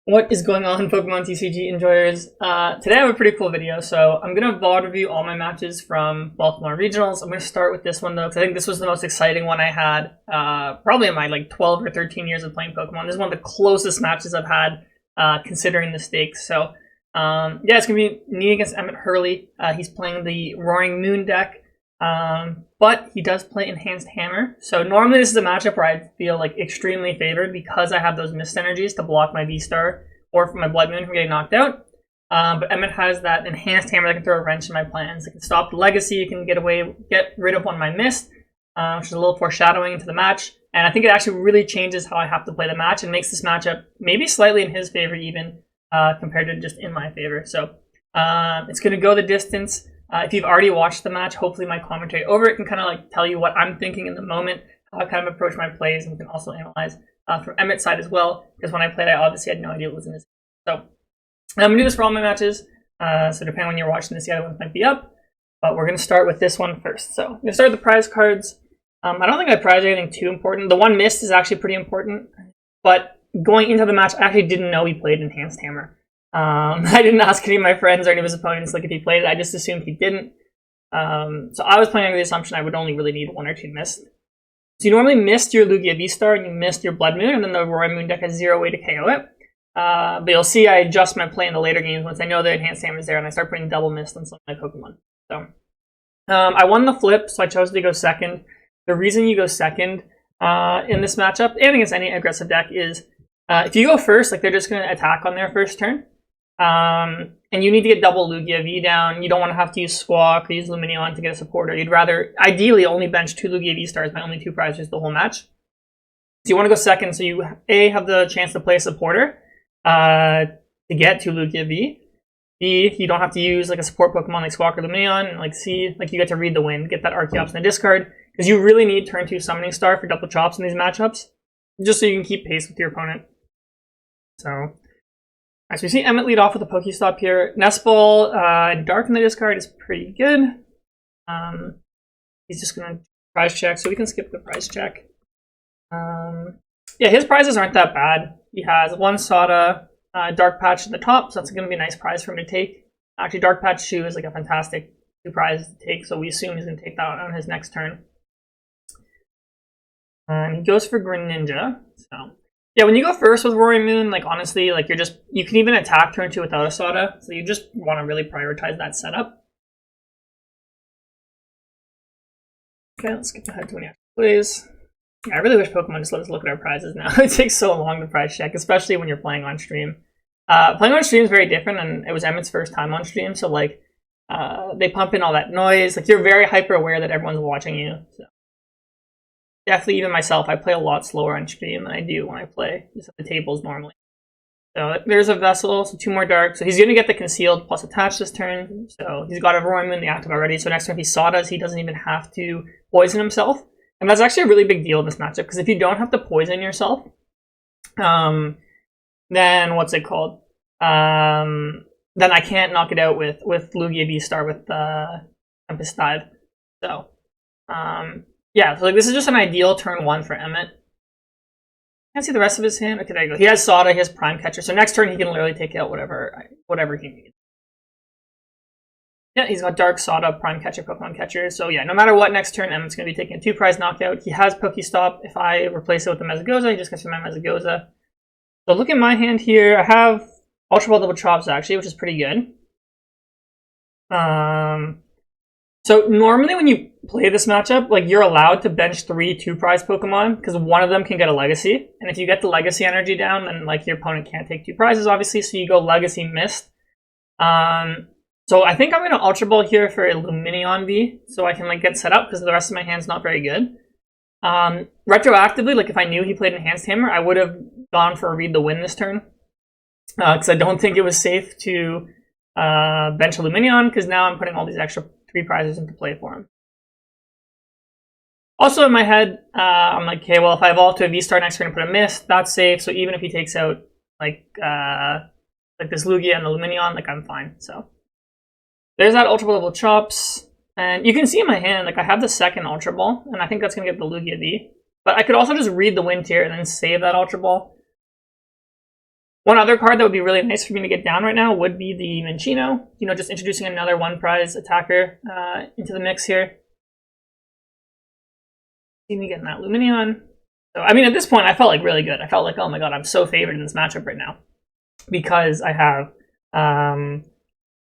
What is going on, Pokemon TCG enjoyers? Today I have a pretty cool video, so I'm going to VOD review all my matches from Baltimore Regionals. I'm going to start with this one though, because I think this was the most exciting one I had, probably in my 12 or 13 years of playing Pokemon. This is one of the closest matches I've had, considering the stakes. So, yeah, it's going to be me against Emmet Hurley. He's playing the Roaring Moon deck, but he does play Enhanced Hammer. So normally this is a matchup where I feel extremely favored because I have those mist energies to block my V-Star or my Blood Moon from getting knocked out. But Emmet has that Enhanced Hammer that can throw a wrench in my plans. It can stop the Legacy, it can get rid of one of my mist, which is a little foreshadowing into the match. And I think it actually really changes how I have to play the match and makes this matchup maybe slightly in his favor even, compared to just in my favor. So it's going to go the distance. If you've already watched the match, hopefully my commentary over it can kind of tell you what I'm thinking in the moment, how I kind of approach my plays, and we can also analyze from Emmet's side as well, because when I played, I obviously had no idea what was in his. So I'm going to do this for all my matches, so depending on when you're watching this, the other ones might be up, but we're going to start with this one first. So I'm going to start with the prize cards. I don't think I prized anything too important. The one missed is actually pretty important, but going into the match, I actually didn't know he played Enhanced Hammer. I didn't ask any of my friends or any of his opponents if he played it. I just assumed he didn't. So I was playing under the assumption I would only really need one or two mist. So you normally mist your Lugia V-Star and you mist your Blood Moon, and then the Roaring Moon deck has 0 way to KO it. But you'll see I adjust my play in the later games once I know the Enhanced Hammer is there, and I start putting double mist on some of my Pokemon. So I won the flip, so I chose to go second. The reason you go second in this matchup, and against any aggressive deck, is if you go first, they're just going to attack on their first turn. And you need to get double Lugia V down. You don't want to have to use Squawk or use Lumineon to get a supporter. You'd rather, ideally, only bench 2 Lugia V-Stars, my only 2 prizes the whole match. So you want to go second, so you, A, have the chance to play a supporter to get 2 Lugia V. B, you don't have to use a support Pokemon like Squawk or Lumineon. And C, you get to read the wind, get that Archeops in the discard, because you really need turn 2 Summoning Star for double chops in these matchups, just so you can keep pace with your opponent. So alright, so we see Emmet lead off with a Pokestop here. Nestball and Dark in the discard is pretty good. He's just going to prize check, so we can skip the prize check. Yeah, his prizes aren't that bad. He has 1 Sada, Dark Patch at the top, so that's going to be a nice prize for him to take. Actually, Dark Patch Shoe is a fantastic 2 prizes to take, so we assume he's going to take that on his next turn. And he goes for Greninja, so yeah, when you go first with Roaring Moon, honestly, you can even attack turn 2 without a Sada, so you just want to really prioritize that setup. Okay, let's skip ahead to when he actually plays. Yeah, I really wish Pokemon just let us look at our prizes now. It takes so long to prize check, especially when you're playing on stream. Playing on stream is very different, and it was Emmet's first time on stream, so they pump in all that noise. You're very hyper aware that everyone's watching you. So definitely, even myself, I play a lot slower on stream than I do when I play just at the tables normally. So there's a Vessel, so 2 more Dark. So he's going to get the Concealed plus Attach this turn. So he's got a Roaring Moon in the active already. So next turn if he Sawdoes, he doesn't even have to poison himself. And that's actually a really big deal in this matchup, because if you don't have to poison yourself, then what's it called? Then I can't knock it out with Lugia V-Star with Tempest Dive. So yeah, so this is just an ideal turn 1 for Emmet. Can't see the rest of his hand. Okay, there you go. He has Sada, he has Prime Catcher, so next turn he can literally take out whatever he needs. Yeah, he's got Dark, Sada, Prime Catcher, Pokemon Catcher. So yeah, no matter what, next turn Emmet's going to be taking a 2 prize knockout. He has Pokestop. If I replace it with the Mesagoza, he just gets my Mesagoza. So look at my hand here. I have Ultra Ball Double Chops actually, which is pretty good. So normally when you play this matchup, you're allowed to bench 3 2-prize Pokemon, because one of them can get a Legacy. And if you get the Legacy energy down, then your opponent can't take 2 prizes, obviously, so you go Legacy Mist. So I think I'm going to Ultra Ball here for a Lumineon V, so I can get set up, because the rest of my hand's not very good. Retroactively, if I knew he played Enhanced Hammer, I would have gone for a Read the Wind this turn, because I don't think it was safe to bench a Lumineon, because now I'm putting all these extra 3 prizes into play for him. Also in my head, I'm like, okay, well, if I evolve to a V-Star next turn and put a Mist, that's safe. So even if he takes out this Lugia and the Lumineon, I'm fine. So there's that Ultra Ball Double Chops, and you can see in my hand, I have the second Ultra Ball, and I think that's gonna get the Lugia V. But I could also just read the Wind here and then save that Ultra Ball. One other card that would be really nice for me to get down right now would be the Minccino. You know, just introducing another one prize attacker into the mix here. See me getting that Lumineon. So, I mean, at this point, I felt like really good. I felt like, oh my god, I'm so favored in this matchup right now. Because I have,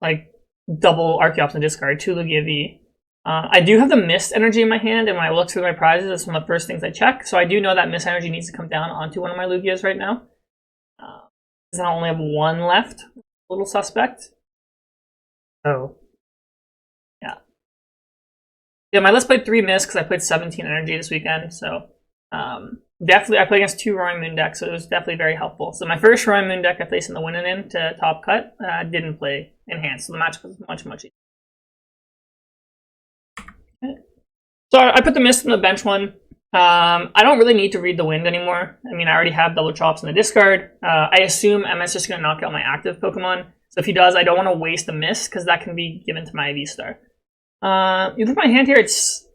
like, double Archeops in the discard, 2 Lugia V. I do have the Mist energy in my hand, and when I look through my prizes, that's one of the first things I check. So I do know that Mist energy needs to come down onto one of my Lugias right now. Because I only have 1 left. A little suspect. So, yeah. Yeah, my list played 3 Mist because I played 17 energy this weekend, so definitely I played against 2 Roaring Moon decks, so it was definitely very helpful. So my first Roaring Moon deck I placed in the Winning In to top cut didn't play Enhanced, so the match was much easier. Okay. So I put the Mist in the bench one. I don't really need to read the Wind anymore. I mean, I already have double chops in the discard. I assume Emmet's just going to knock out my active Pokemon. So if he does, I don't want to waste the Mist, because that can be given to my V-Star. You look at my hand here, it's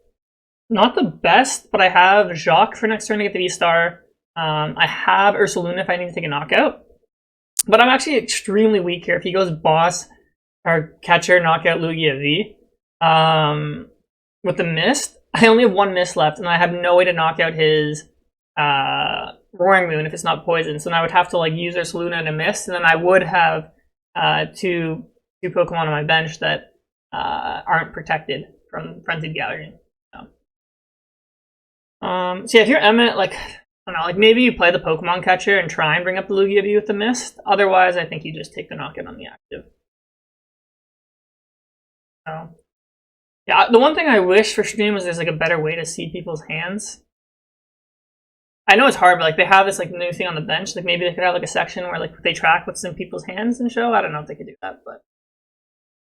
not the best, but I have Jacques for next turn to get the V-Star. I have Ursaluna if I need to take a knockout. But I'm actually extremely weak here. If he goes Boss or Catcher, Knockout, Lugia V, with the Mist, I only have 1 Mist left, and I have no way to knock out his Roaring Moon if it's not poison. So then I would have to like use Ursaluna and a Mist, and then I would have two Pokemon on my bench that aren't protected from Frenzied Gathering. So yeah, if you're Emmet, like, I don't know, like maybe you play the Pokemon Catcher and try and bring up the Lugia V with the Mist. Otherwise, I think you just take the knockout on the active. So yeah, the one thing I wish for stream was there's like a better way to see people's hands. I know it's hard, but like they have this like new thing on the bench. Like maybe they could have like a section where like they track what's in people's hands and show. I don't know if they could do that, but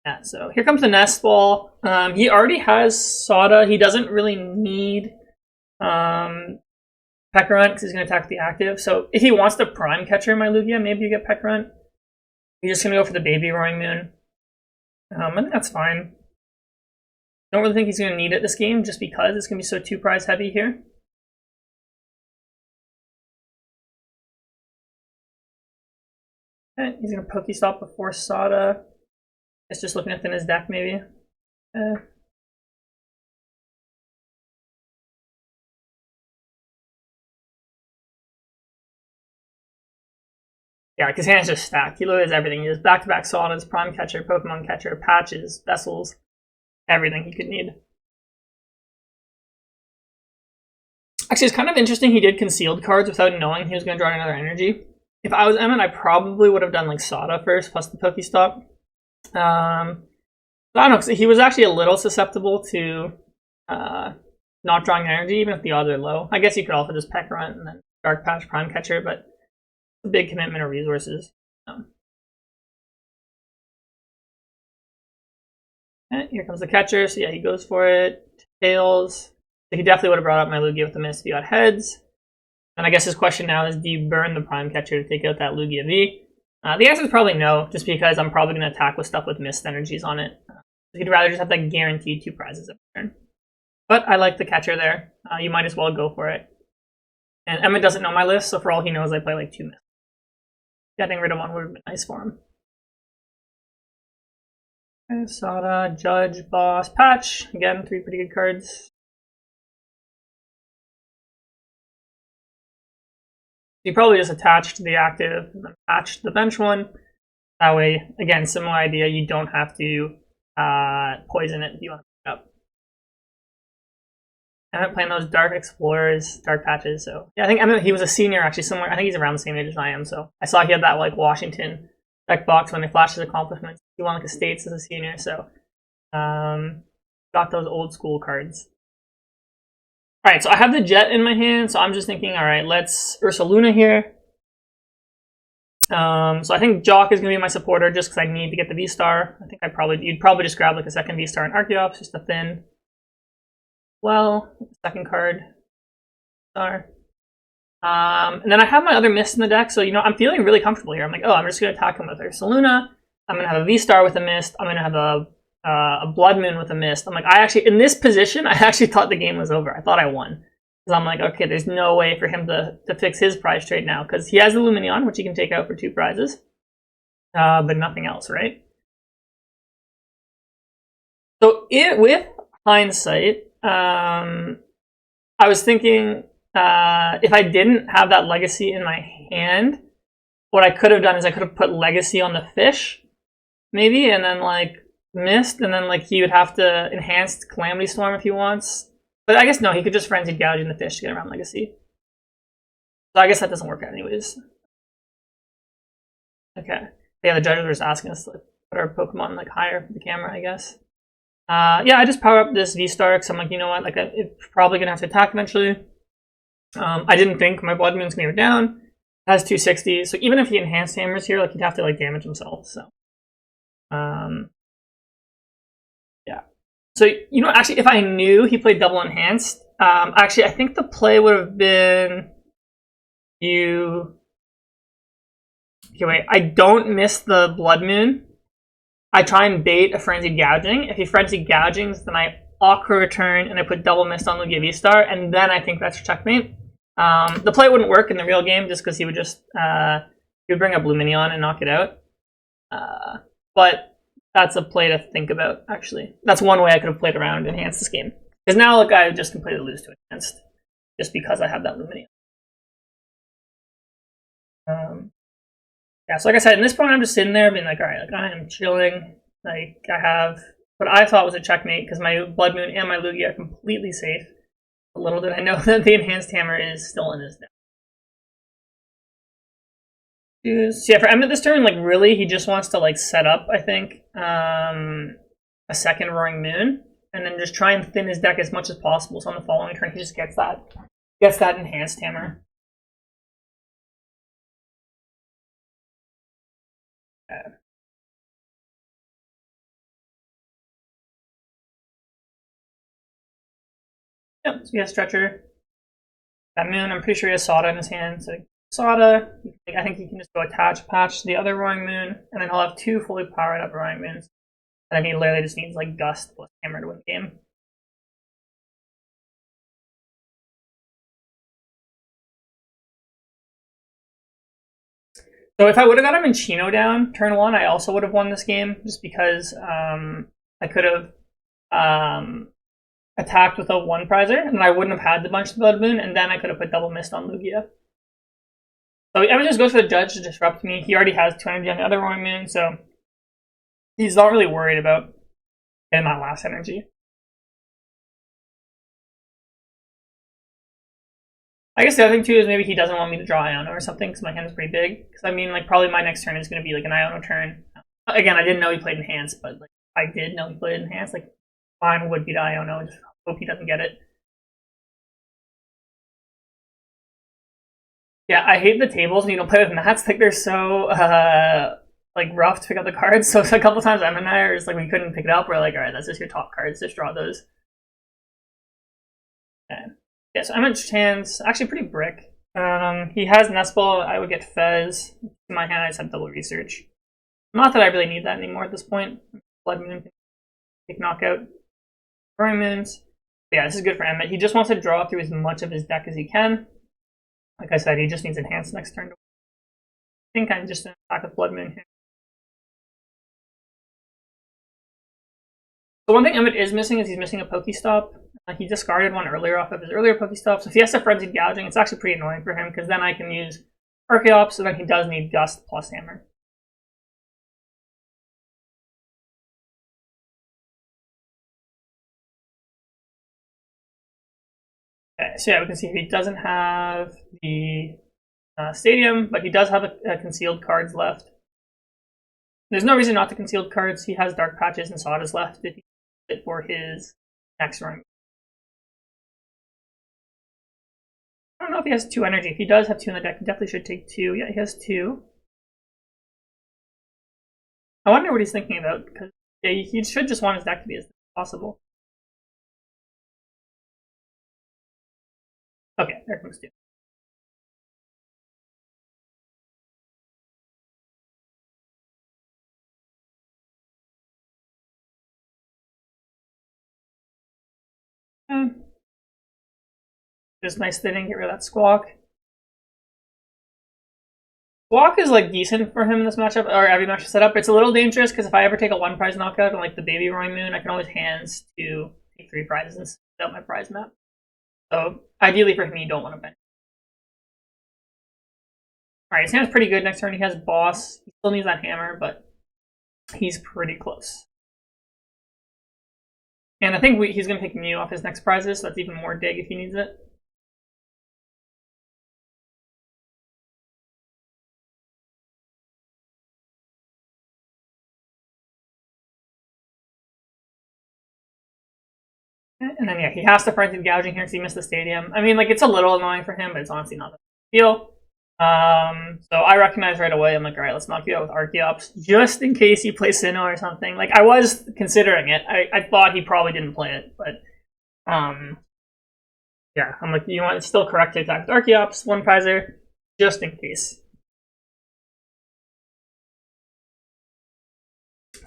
yeah. So here comes the Nest Ball. He already has Sada. He doesn't really need Pekkarunt because he's going to attack the active. So if he wants to Prime Catcher my Lugia, maybe you get Pekkarunt. You're just going to go for the baby Roaring Moon. I think that's fine. I don't really think he's going to need it this game just because it's going to be so 2 prize heavy here. Okay, he's going to Pokestop before Sada. It's just looking within his deck maybe. Yeah, because his hand's just stacked. He literally has everything. He has back-to-back Sodas, Prime Catcher, Pokemon Catcher, Patches, Vessels, everything he could need. Actually, it's kind of interesting he did concealed cards without knowing he was going to draw another energy. If I was Emmet, I probably would have done like Sada first, plus the Pokestop. I don't know, because he was actually a little susceptible to not drawing energy, even if the odds are low. I guess you could also just Pekkarunt and then Dark Patch, Prime Catcher, but a big commitment of resources. Okay, here comes the Catcher, so yeah, he goes for it. Tails. So he definitely would have brought up my Lugia with the Mist if he got heads. And I guess his question now is, do you burn the Prime Catcher to take out that Lugia V? The answer is probably no, just because I'm probably going to attack with stuff with Mist energies on it. You'd rather just have that guaranteed 2 prizes every turn. But I like the Catcher there. You might as well go for it. And Emmet doesn't know my list, so for all he knows, I play like 2 Mist. Getting rid of one would have been nice for him. Okay, Sada, Judge, Boss, Patch. Again, 3 pretty good cards. You probably just attach to the active and then patch the bench one. That way, again, similar idea, you don't have to poison it if you want to pick it up. Emmet playing those Dark Explorers, Dark Patches, so yeah, I think Emmet, he was a senior actually somewhere. I think he's around the same age as I am, so I saw he had that like Washington deck box when they flashed his accomplishments. He won like a states as a senior, so got those old school cards. Alright, so I have the Jet in my hand, so I'm just thinking, alright, let's Ursaluna here. So I think Jock is going to be my supporter just because I need to get the V-Star. I think you'd probably just grab like a second V-Star in Archeops, just a thin. Well, second card. Star. And then I have my other Mist in the deck, so you know, I'm feeling really comfortable here. I'm like, oh, I'm just going to attack him with Ursaluna. I'm going to have a V-Star with a Mist. I'm going to have a Blood Moon with a Mist. I'm like, in this position, I actually thought the game was over. I thought I won. Because I'm like, okay, there's no way for him to fix his prize trade now, because he has the Luminion, which he can take out for 2 prizes, but nothing else, right? So with hindsight, I was thinking if I didn't have that legacy in my hand, what I could have done is I could have put legacy on the fish, maybe, and then like missed, and then like he would have to enhance Calamity Storm if he wants. But I guess no, he could just Frenzied Gouge in the fish to get around legacy. So I guess that doesn't work out anyways. Okay. Yeah, the judges were just asking us to like, put our Pokemon like higher for the camera, I guess. Yeah, I just power up this V-Star because I'm like, you know what, like it's probably gonna have to attack eventually. I didn't think my Blood Moon's gonna go down. It has 260, so even if he enhanced hammers here, like he'd have to like damage himself. So, yeah. So you know, actually, if I knew he played double enhanced, actually, I think the play would have been you. Okay, wait. I don't miss the Blood Moon. I try and bait a Frenzied Gouging. If he Frenzied Gougings, then I Aqua Return and I put Double Mist on Lugia V-Star, and then I think that's checkmate. The play wouldn't work in the real game just because he would just he would bring up Luminion and knock it out. But that's a play to think about, actually. That's one way I could have played around and enhanced this game. Because now, like, I just completely lose to enhanced just because I have that Luminion. Yeah, so like I said, in this point, I'm just sitting there being like, all right, like I am chilling. Like I have what I thought was a checkmate because my Blood Moon and my Lugia are completely safe. Little did I know that the enhanced hammer is still in his deck. So yeah, for Emmet this turn, like really, he just wants to like set up, I think, a second Roaring Moon, and then just try and thin his deck as much as possible. So on the following turn, he just gets that enhanced hammer. Yep, so he has Stretcher. That Moon, I'm pretty sure he has Sada in his hand, so Sada, I think he can just go patch the other Roaring Moon, and then he'll have 2 fully powered up Roaring Moons. And then he literally just needs like Gust plus Hammer to win the game. So if I would have got him in Chino down turn 1, I also would have won this game, just because I could have attacked with a 1-prizer, and then I wouldn't have had the bunch of Blood Moon, and then I could have put Double Mist on Lugia. So Emmet just goes for the Judge to disrupt me. He already has 2 energy on the other Roaring Moon, so he's not really worried about getting that last energy. I guess the other thing too is maybe he doesn't want me to draw Iono or something because my hand is pretty big. Because I mean, like probably my next turn is going to be like an Iono turn. Again, I didn't know he played Enhanced, but like I did know he played Enhanced. Like mine would be to Iono. Just hope he doesn't get it. Yeah, I hate the tables when you don't play with mats. Like they're so like rough to pick up the cards. So a couple times Emmet and I are just like we couldn't pick it up. We're like, all right, that's just your top cards. Just draw those. Okay. Yeah, so Emmet's hand's actually pretty brick. He has Nest Ball. I would get Fez. In my hand, I just have Double Research. Not that I really need that anymore at this point. Blood Moon can take knockout. Roaring Moons. But yeah, this is good for Emmet. He just wants to draw through as much of his deck as he can. Like I said, he just needs Enhanced next turn. I think I'm just going to attack with Blood Moon here. The one thing Emmet is missing is he's missing a Pokestop. He discarded one earlier off of his earlier Pokestop, so if he has to Frenzied Gouging, it's actually pretty annoying for him, because then I can use Archeops, so then he does need Gust plus Hammer. Okay, so yeah, we can see he doesn't have the Stadium, but he does have a concealed cards left. There's no reason not to concealed cards. He has Dark Patches and Sodas left if he uses it for his next run. I don't know if he has 2 energy. If he does have 2 in the deck, he definitely should take 2. Yeah, he has 2. I wonder what he's thinking about, because yeah, he should just want his deck to be as possible. Okay, there comes 2. Just nice they didn't get rid of that Squawk. Squawk is like decent for him in this matchup, or every matchup setup. It's a little dangerous because if I ever take a 1 prize knockout on like the baby Roy Moon, I can always hands to take 3 prizes and set out my prize map. So ideally for him, you don't want to bench. Alright, his hand's pretty good next turn. He has Boss. He still needs that hammer, but he's pretty close. And I think he's going to pick Mew off his next prizes, so that's even more dig if he needs it. And then, yeah, he has to fight through gouging here because he missed the stadium. I mean, like, it's a little annoying for him, but it's honestly not a big deal. So I recognize right away, I'm like, all right, let's knock you out with Archeops, just in case you play Sinnoh or something. Like, I was considering it. I thought he probably didn't play it, but, yeah, I'm like, you know what, it's still correct to attack with Archeops, 1 prizer, just in case.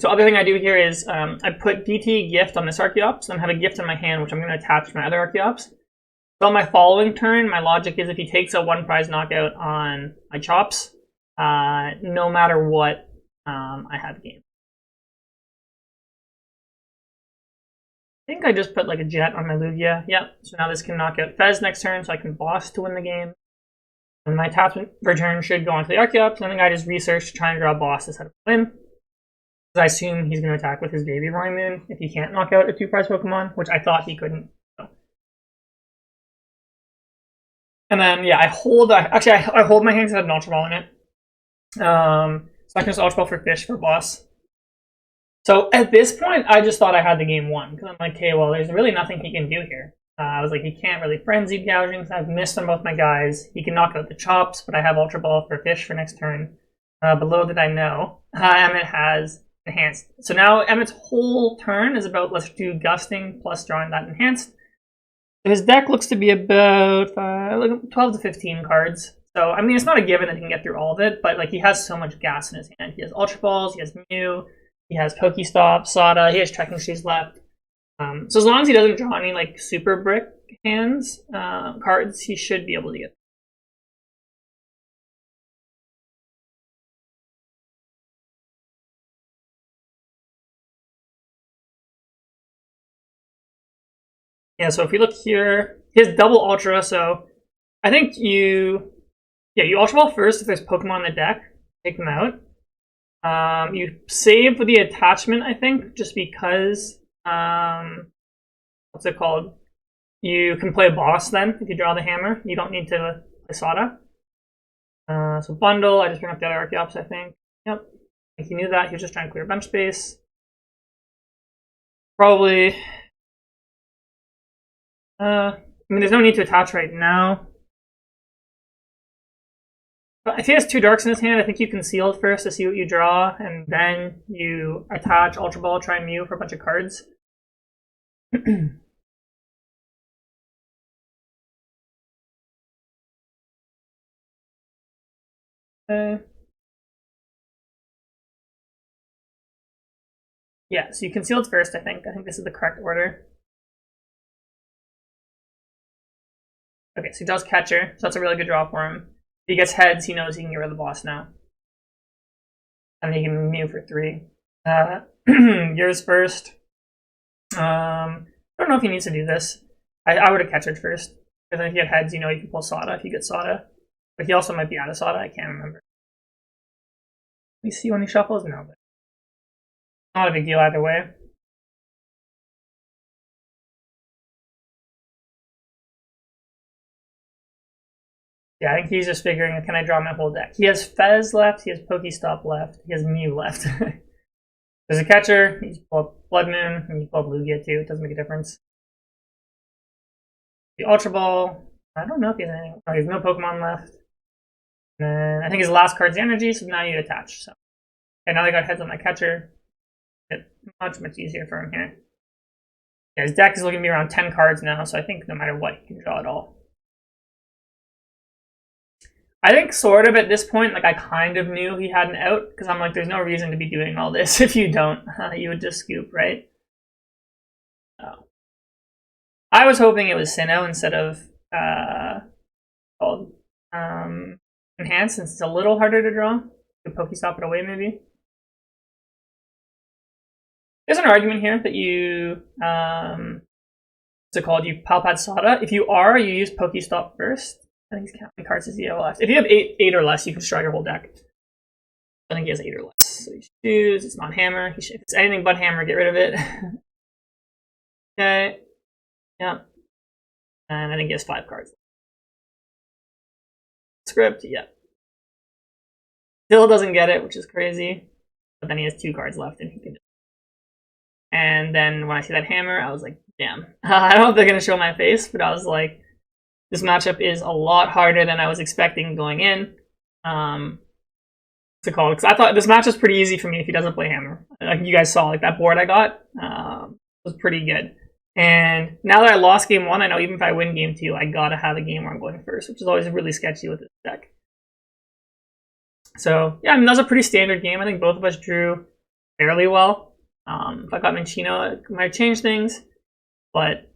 So other thing I do here is I put DT gift on this Archeops, and I have a gift in my hand, which I'm going to attach to my other Archeops. So on my following turn, my logic is if he takes a 1 prize knockout on my Chops, no matter what, I have game. I think I just put like a Jet on my Lugia. Yep, so now this can knock out Fez next turn, so I can Boss to win the game. And my attachment per turn should go onto the Archeops, and I think I just research to try and draw Boss to set up a win. I assume he's going to attack with his baby Roy Moon if he can't knock out a 2 prize Pokemon, which I thought he couldn't. So. And then, yeah, I hold my hand because I had an Ultra Ball in it. So I can just Ultra Ball for Fish for Boss. So at this point, I just thought I had the game won because I'm like, okay, well, there's really nothing he can do here. I was like, he can't really Frenzy gouging because I've missed on both my guys. He can knock out the Chops, but I have Ultra Ball for Fish for next turn. But little did I know, Emmet has Enhanced. So now Emmet's whole turn is about, let's do Gusting plus drawing that Enhanced. So his deck looks to be about 12 to 15 cards. So, I mean, it's not a given that he can get through all of it, but like he has so much gas in his hand. He has Ultra Balls, he has Mew, he has Pokestop, Sada, he has Trekking Shoes left. So as long as he doesn't draw any like Super Brick hands, cards, he should be able to get. Yeah, so if we look here, he has double Ultra, so I think you Ultra Ball first if there's Pokemon in the deck, take them out. You save for the attachment, I think, just because, what's it called? You can play a Boss then, if you draw the hammer. You don't need to play Sada. So bundle, I just bring up the other Archeops, I think. Yep, I think he knew that, he was just trying to clear bench space. Probably... I mean, there's no need to attach right now. But if he has 2 Darks in his hand, I think you conceal it first to see what you draw, and then you attach Ultra Ball, try and Mew for a bunch of cards. Yeah, so you conceal it first, I think. I think this is the correct order. Okay, so he does Catcher, so that's a really good draw for him. If he gets Heads, he knows he can get rid of the Boss now. And he can Mew for 3. Yours first. I don't know if he needs to do this. I would have Catchered first. Because if he had Heads, you know you can pull Sada if you get Sada. But he also might be out of Sada, I can't remember. We see when he shuffles? No, but not a big deal either way. Yeah, I think he's just figuring, can I draw my whole deck? He has Fez left, he has Pokestop left, he has Mew left. There's a Catcher, you pull up Blood Moon, and you pull up Lugia too, it doesn't make a difference. The Ultra Ball, I don't know if he has anything. Oh, he has no Pokemon left. And then I think his last card's the Energy, so now you attach. So, and now I got Heads on my Catcher. It's much easier for him here. Yeah, his deck is looking to be around 10 cards now, so I think no matter what, he can draw it all. I think sort of at this point, like I kind of knew he had an out, because I'm like, there's no reason to be doing all this if you don't. You would just scoop, right? Oh. I was hoping it was Sinnoh instead of called enhanced, since it's a little harder to draw. You can Pokestop it away, maybe. There's an argument here that you what's it called? You Palpad Sada. If you are, you use Pokestop first. I think he's counting cards as zero left. If you have eight or less, you can destroy your whole deck. I think he has 8 or less. So you choose. It's not hammer. If it's anything but hammer, get rid of it. Okay. Yeah. And I think he has 5 cards. Script. Yeah. Still doesn't get it, which is crazy. But then he has 2 cards left, and he can. And then when I see that hammer, I was like, damn. I don't know if they're gonna show my face, but I was like, this matchup is a lot harder than I was expecting going in. To call, because I thought this match was pretty easy for me if he doesn't play hammer. Like you guys saw, like that board I got was pretty good. And now that I lost game 1, I know even if I win game 2, I gotta have a game where I'm going first, which is always really sketchy with this deck. So yeah, I mean, that was a pretty standard game. I think both of us drew fairly well. If I got Minchino, it might change things, but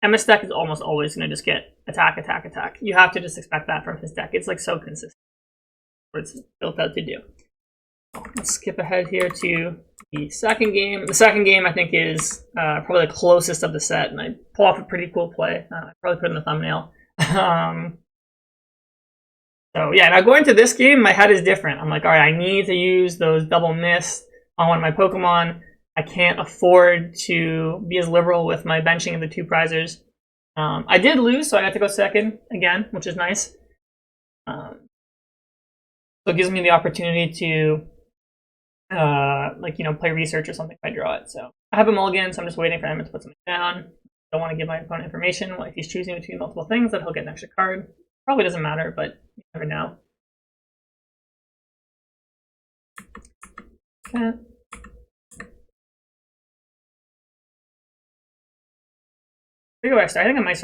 Emmet's deck is almost always going to just get attack, attack, attack. You have to just expect that from his deck. It's like so consistent. What it's built out to do. Let's skip ahead here to the second game. The second game I think is probably the closest of the set, and I pull off a pretty cool play. I probably put it in the thumbnail. So yeah, now going to this game, my head is different. I'm like, all right, I need to use those double miss on one of my Pokemon. I can't afford to be as liberal with my benching of the 2 prizers. I did lose, so I got to go second again, which is nice. So it gives me the opportunity to, play research or something if I draw it. So I have a mulligan, so I'm just waiting for him to put something down. Don't want to give my opponent information. Well, if he's choosing between multiple things, that he'll get an extra card. Probably doesn't matter, but you never know. Okay. Where do I start? I think I might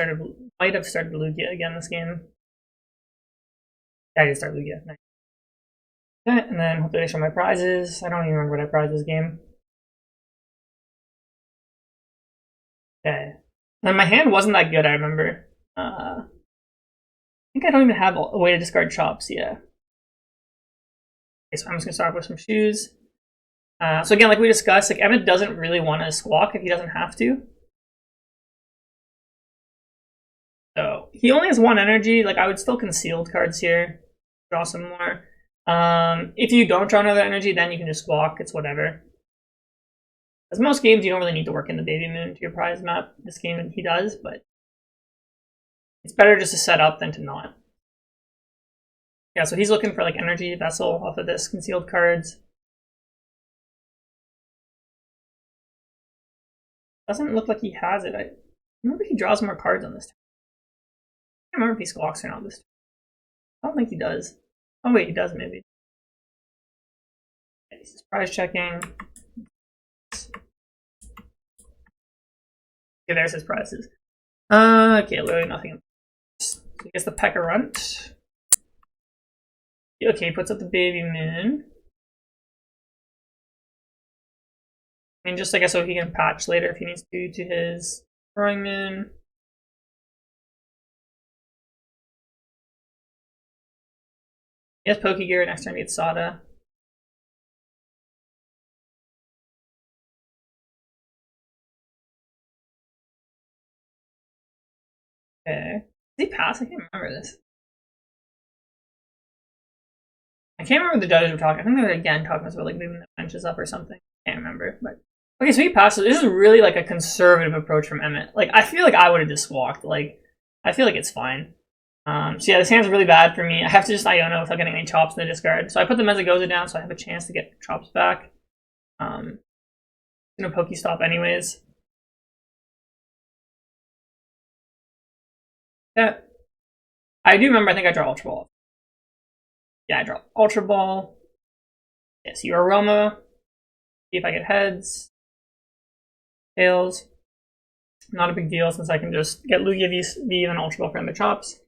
have started Lugia again this game. Yeah, I did start Lugia. Nice. Okay, and then hopefully I show my prizes. I don't even remember what I prized this game. Okay. And my hand wasn't that good, I remember. I think I don't even have a way to discard chops, yeah. Okay, so I'm just gonna start off with some shoes. So again, like we discussed, like Emmet doesn't really want to squawk if he doesn't have to. So he only has 1 energy. Like I would still concealed cards here, draw some more. If you don't draw another energy, then you can just squawk. It's whatever. As most games, you don't really need to work in the Baby Moon to your prize map. This game he does, but it's better just to set up than to not. Yeah, so he's looking for like energy vessel off of this concealed cards. Doesn't look like he has it. I remember he draws more cards on this turn. I can't remember if he squawks or not this turn. I don't think he does. Oh wait, he does maybe. Okay, he's prize checking. Okay, there's his prizes. Okay, literally nothing. So he gets the Pekka Runt. Okay, he puts up the Baby Moon. I mean, just I guess so he can patch later if he needs to his Throwing Moon. He has Pokegear, next time he gets Sada. Okay. Did he pass? I can't remember this. I can't remember what the judges were talking. I think they were again talking about like moving the benches up or something. I can't remember. But okay, so he passes. This is really like a conservative approach from Emmet. Like I feel like I would have just walked. Like I feel like it's fine. So yeah, this hand's really bad for me. I have to just Iono without getting any chops in the discard. So I put the Mezagoza down so I have a chance to get chops back. I'm gonna Pokestop anyways. Yeah. I do remember I think I draw Ultra Ball. Yeah, I draw Ultra Ball. Yes, you Aroma. See if I get heads. Tails. Not a big deal since I can just get Lugia V and Ultra Ball for the chops.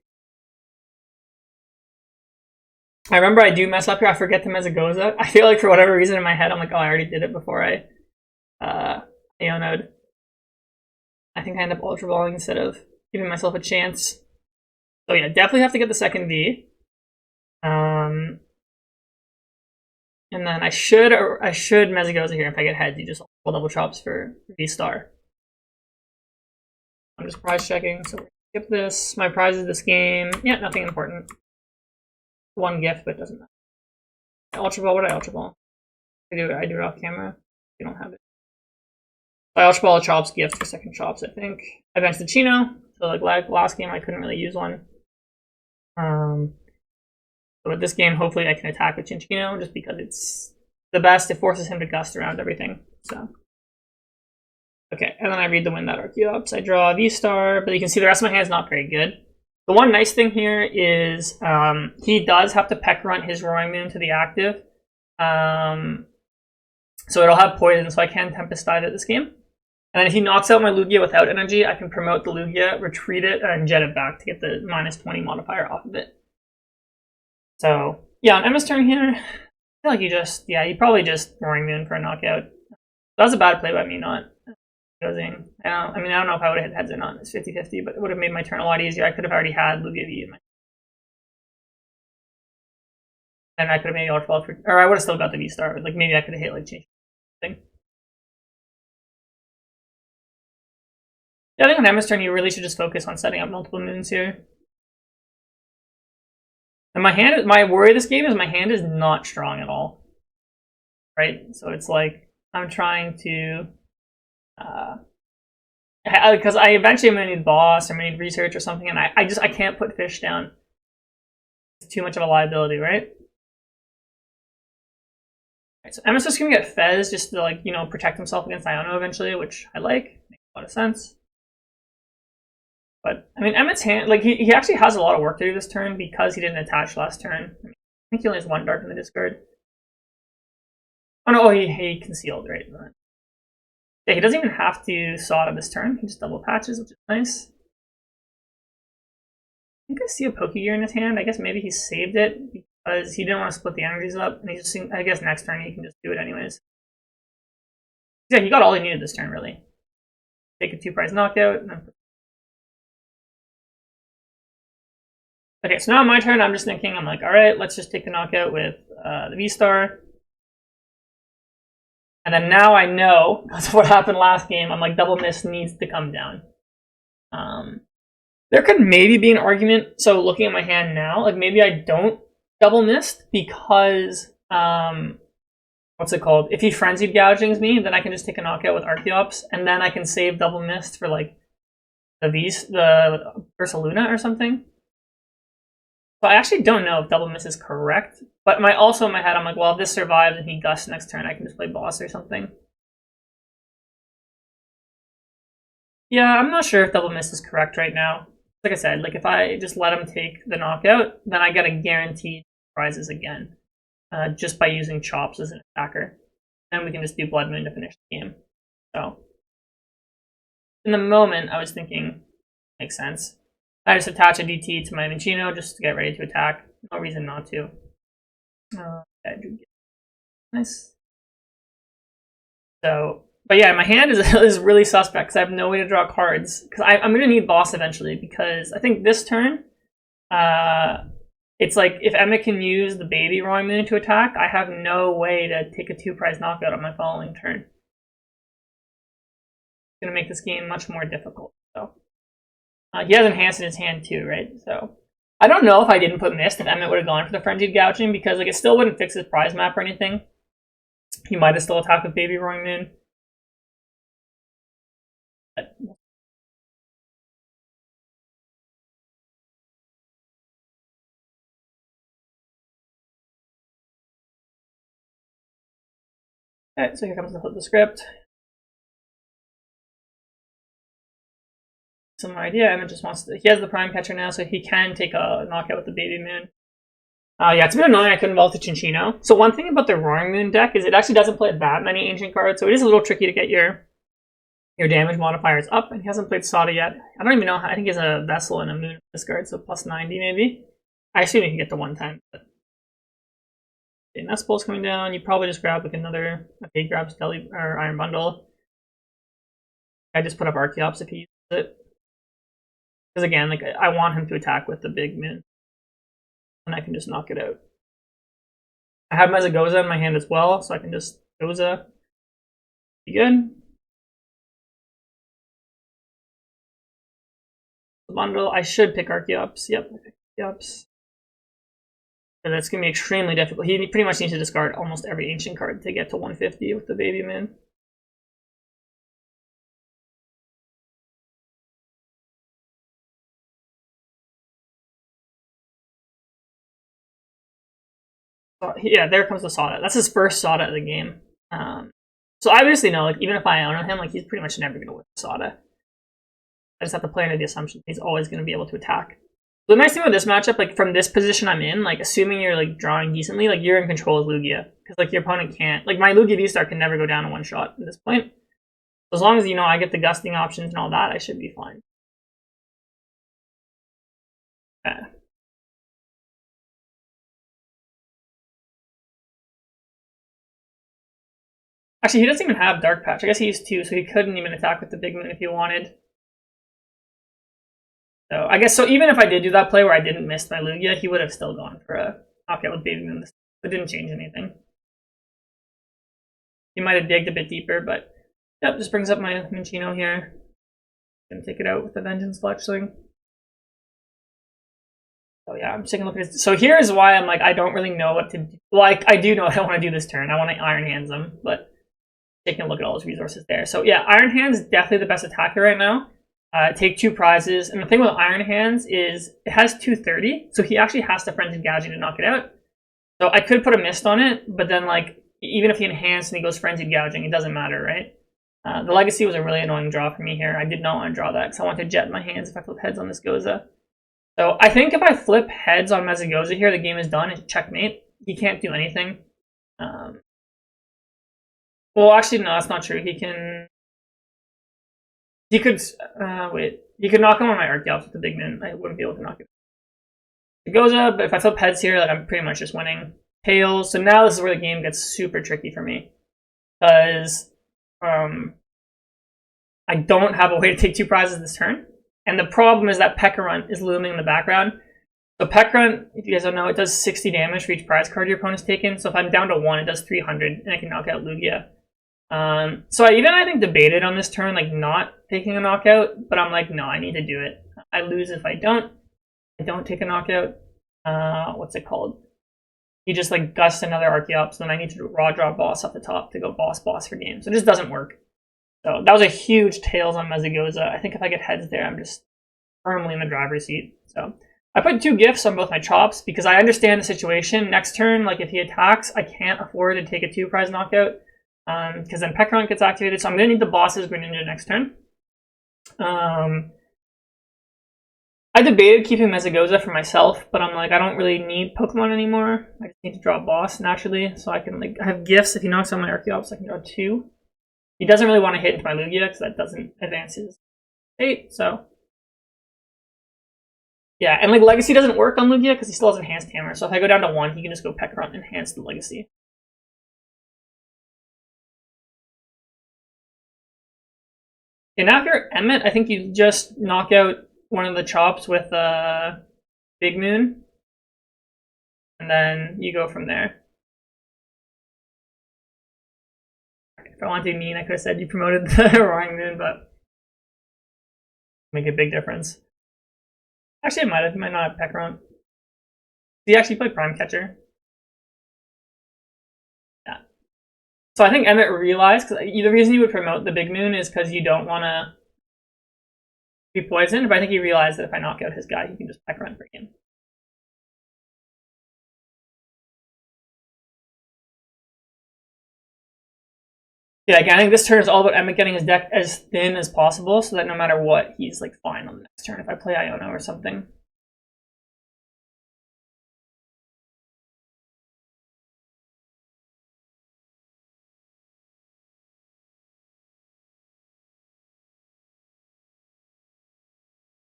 I remember I do mess up here. I forget to Mezagoza. I feel like for whatever reason in my head, I'm like, oh, I already did it before I Iono'd. I think I end up Ultra Balling instead of giving myself a chance. So yeah, definitely have to get the second V. And then I should Mezagoza here if I get heads. You just roll double chops for V star. I'm just prize checking, so we'll skip this. My prizes this game. Yeah, nothing important. One gift, but it doesn't matter. Ultra Ball, what did I Ultra Ball? I do it off camera. You don't have it. I Ultra Ball a Chops gift for second Chops, I think. I benched the Chino, so like last game I couldn't really use one. So with this game, hopefully I can attack with Chinchino just because it's the best. It forces him to gust around everything. So okay, and then I read the Wind that Archeops. I draw a V-Star, but you can see the rest of my hand is not very good. The one nice thing here is he does have to Peck Runt his Roaring Moon to the active. So it'll have poison, so I can Tempest Dive at this game. And then if he knocks out my Lugia without energy, I can promote the Lugia, retreat it, and jet it back to get the -20 modifier off of it. So yeah, on Emma's turn here, I feel like you probably just Roaring Moon for a knockout. That was a bad play by me not using. I don't know if I would have hit heads or not. It's 50-50, but it would have made my turn a lot easier. I could have already had Lugia V in my, and I could have maybe Ultra Ball for, or I would have still got the V Star. Like maybe I could have hit like change thing. Yeah, I think on Emma's turn you really should just focus on setting up multiple moons here. And my worry this game is my hand is not strong at all. Right? So it's like I'm trying to because I eventually am gonna need boss or I'm gonna need research or something, and I can't put fish down. It's too much of a liability, right? Right, so Emmet's just gonna get Fez just to like, protect himself against Iono eventually, which I like. Makes a lot of sense. But I mean Emmet's hand, like he actually has a lot of work to do this turn because he didn't attach last turn. I think he only has one dark in the discard. Oh no, he concealed, right? Yeah, he doesn't even have to saw out of this turn. He just double patches, which is nice. I think I see a Pokegear in his hand. I guess maybe he saved it because he didn't want to split the energies up. And he just, I guess next turn he can just do it anyways. Yeah, he got all he needed this turn, really. Take a 2-prize knockout. Okay, so now on my turn, I'm just thinking, I'm like, alright, let's just take the knockout with the V-Star. And then now I know, that's what happened last game, I'm like, Double Mist needs to come down. There could maybe be an argument, so looking at my hand now, like maybe I don't Double Mist because, what's it called? If he Frenzied Gougings me, then I can just take a knockout with Archeops, and then I can save Double Mist for like the Ursaluna or something. So I actually don't know if Double Mist is correct, but also in my head, I'm like, well, if this survives and he gusts next turn, I can just play boss or something. Yeah, I'm not sure if Double Mist is correct right now. Like I said, like if I just let him take the knockout, then I get a guaranteed prizes again, just by using Chops as an attacker. And we can just do Blood Moon to finish the game. So, in the moment, I was thinking, makes sense. I just attach a DT to my Minchino just to get ready to attack. No reason not to. Nice. So, but yeah, my hand is really suspect because I have no way to draw cards. Because I'm going to need boss eventually because I think this turn, it's like if Emmet can use the baby Roaring Moon to attack, I have no way to take a 2-prize knockout on my following turn. It's going to make this game much more difficult. So. He has Enhanced in his hand too, right? So I don't know if I didn't put Mist, if Emmet would have gone for the Frenzied Gouging, because like it still wouldn't fix his prize map or anything. He might have still attacked with Baby Roaring Moon. But... Alright, so here comes the flip the script. Some idea, Emmet just wants to, he has the Prime Catcher now, so he can take a knockout with the Baby Moon. Yeah, it's a bit annoying I couldn't vault to Chinchino. So one thing about the Roaring Moon deck is it actually doesn't play that many ancient cards, so it is a little tricky to get your damage modifiers up, and he hasn't played Sada yet. I don't even know, I think he has a Vessel and a Moon discard, so plus 90 maybe. I assume he can get to 110, but... Okay, Nestball's coming down, you probably just grab like another, okay, grab Skelly, or Iron Bundle. I just put up Archeops if he uses it. Because again, like I want him to attack with the big moon, and I can just knock it out. I have Mezagoza in my hand as well, so I can just Goza. Be good. The bundle. I should pick Archeops. Yep, I picked Archeops. And that's going to be extremely difficult. He pretty much needs to discard almost every ancient card to get to 150 with the baby moon. Yeah, there comes the Sada. That's his first Sada of the game. So I obviously know, like, even if I own him, like, he's pretty much never going to win Sada. I just have to play under the assumption he's always going to be able to attack. The nice thing with this matchup, like, from this position I'm in, like, assuming you're, like, drawing decently, like, you're in control of Lugia. Because, like, your opponent can't. Like, my Lugia V-Star can never go down in one shot at this point. So as long as, you know, I get the gusting options and all that, I should be fine. Yeah. Actually, he doesn't even have Dark Patch. I guess he used 2, so he couldn't even attack with the big moon if he wanted. So I guess, so even if I did do that play where I didn't miss my Lugia, he would have still gone for a knockout with baby moon. It didn't change anything. He might have digged a bit deeper, but yep, just brings up my Minccino here. Gonna take it out with the Vengeance Fletchling. Oh yeah, I'm taking a look at this. So here's why I'm like, I don't really know what to do. Well, I do know what I want to do this turn. I want to Iron Hands him, but taking a look at all his resources there. So yeah, Iron Hands is definitely the best attacker right now. Take 2 prizes, and the thing with Iron Hands is it has 230, so he actually has to Frenzied Gouging to knock it out. So I could put a Mist on it, but then like even if he enhanced and he goes Frenzied Gouging, it doesn't matter, right? The Legacy was a really annoying draw for me here. I did not want to draw that because I want to jet my hands if I flip heads on this Goza. So I think if I flip heads on Mezagoza here, the game is done. It's checkmate. He can't do anything. Well, actually, no, that's not true. He can... He could... wait. He could knock him on my Archeops with the big moon. I wouldn't be able to knock it. It goes up, but if I flip heads here, like I'm pretty much just winning. Tails. So now this is where the game gets super tricky for me. Because I don't have a way to take 2 prizes this turn. And the problem is that Pekka is looming in the background. So Pekka, if you guys don't know, it does 60 damage for each prize card your opponent's taken. So if I'm down to 1, it does 300, and I can knock out Lugia. So I think debated on this turn, like not taking a knockout, but I'm like, no, I need to do it. I lose if I don't. I don't take a knockout. What's it called? He just like gusts another Archeops, then I need to raw draw boss up the top to go boss for game. So it just doesn't work. So that was a huge tails on Mezagoza. I think if I get heads there, I'm just firmly in the driver's seat. So I put 2 gifts on both my chops because I understand the situation. Next turn, like if he attacks, I can't afford to take a 2 prize knockout because then Pekka gets activated. So I'm going to need the boss's Greninja next turn. I debated keeping Mezagoza for myself, but I'm like, I don't really need Pokemon anymore. I just need to draw a boss naturally, so I can like have gifts. If he knocks on my Archeops, I can draw 2. He doesn't really want to hit into my Lugia because that doesn't advance his state, so... Yeah, and like Legacy doesn't work on Lugia because he still has Enhanced Hammer, so if I go down to 1, he can just go Pekka and enhance the Legacy. Okay, now if you're Emmet, I think you just knock out one of the chops with Big Moon, and then you go from there. If I wanted to be mean, I could have said you promoted the Roaring Moon, but make a big difference. Actually, it might not have Pekka. He actually played Prime Catcher. Yeah. So I think Emmet realized, because the reason you would promote the Big Moon is because you don't want to be poisoned, but I think he realized that if I knock out his guy, he can just Pekka for him. Yeah, again, I think this turn is all about Emmet getting his deck as thin as possible so that no matter what, he's like fine on the next turn if I play Iono or something.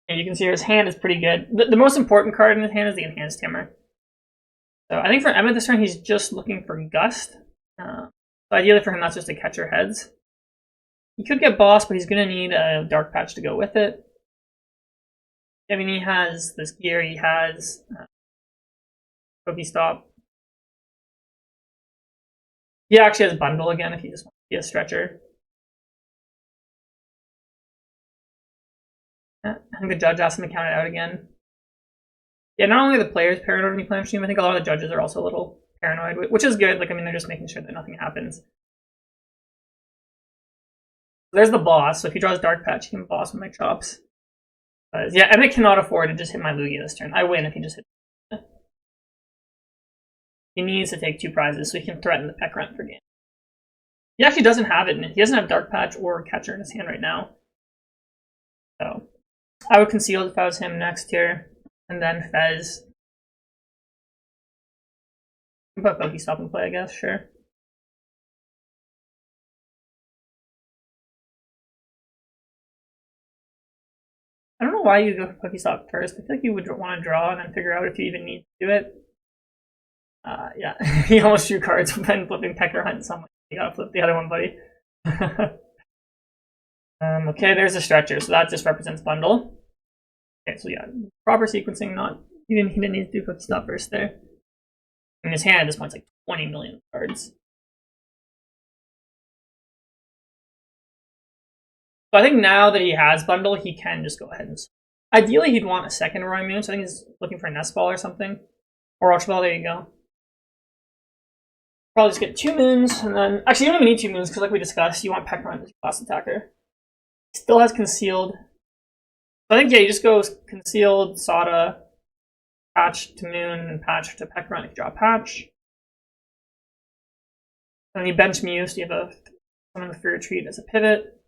And you can see his hand is pretty good. The most important card in his hand is the Enhanced Hammer. So I think for Emmet this turn, he's just looking for Gust. So ideally for him, that's just a catcher heads. He could get boss, but he's going to need a Dark Patch to go with it. I mean, he has this gear, he has Pokestop. He actually has Bundle again if you just want to be a stretcher. I think the judge asked him to count it out again. Yeah, not only the players paranoid when you play on stream, I think a lot of the judges are also a little paranoid, which is good. Like, I mean, they're just making sure that nothing happens. There's the boss, so if he draws Dark Patch, he can boss with my chops. Yeah, Emmet cannot afford to just hit my Lugia this turn. I win if he just hits. He needs to take 2 prizes so he can threaten the Peck Runt for game. He actually doesn't have it. He doesn't have Dark Patch or Catcher in his hand right now. So I would conceal if I was him next here. And then Fez. Put Pokestop in play, I guess, sure. I don't know why you go for Pokestop first. I feel like you would want to draw and then figure out if you even need to do it. Yeah, he almost drew cards when flipping Pecker Hunt. So you gotta flip the other one, buddy. Okay, there's a stretcher, so that just represents Bundle. Okay, so yeah, proper sequencing. Not he didn't need to do Pokestop first there. In his hand at this point, it's like 20 million cards. So I think now that he has Bundle, he can just go ahead and. Ideally, he'd want a second Roy Moon, so I think he's looking for a Nest Ball or something, or Ultra Ball. There you go. Probably just get 2 moons, and then actually you don't even need 2 moons because, like we discussed, you want Peck Runt as your last attacker. Still has concealed. So I think yeah, you just go concealed, Sada, patch to moon, and patch to Peck Runt if you draw a patch. And then you bench Mew, so you have summon the Free Retreat as a pivot.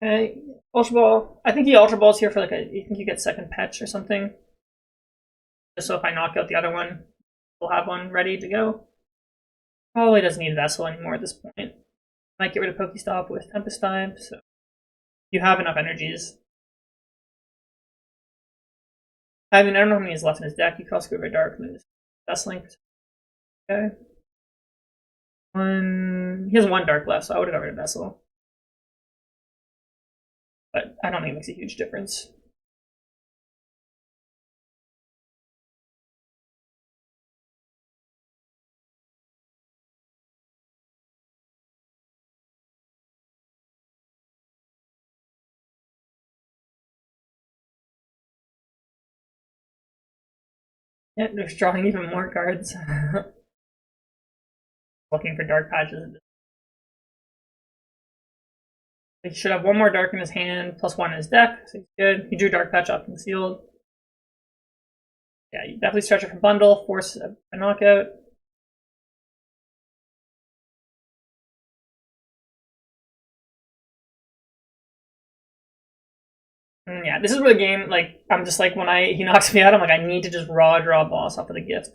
Okay, Ultra Ball. I think he Ultra Balls here for like you think you get second Petch or something. Just so if I knock out the other one, we'll have one ready to go. Probably doesn't need Vessel anymore at this point. Might get rid of Pokestop with Tempest Time, so you have enough energies. I mean, I don't know how many is left in his deck. You could also go very dark and then just Vesseling. Okay. He has 1 dark left, so I would have got rid of Vessel. But I don't think it makes a huge difference. Yeah, they're drawing even more cards. Looking for dark patches. He should have 1 more dark in his hand, plus 1 in his deck, so he's good. He drew dark patch off concealed. Yeah, you definitely stretch it for Bundle, force a knockout. And yeah, this is where the game, like, I'm just like, when he knocks me out, I'm like, I need to just raw draw boss off of the gift.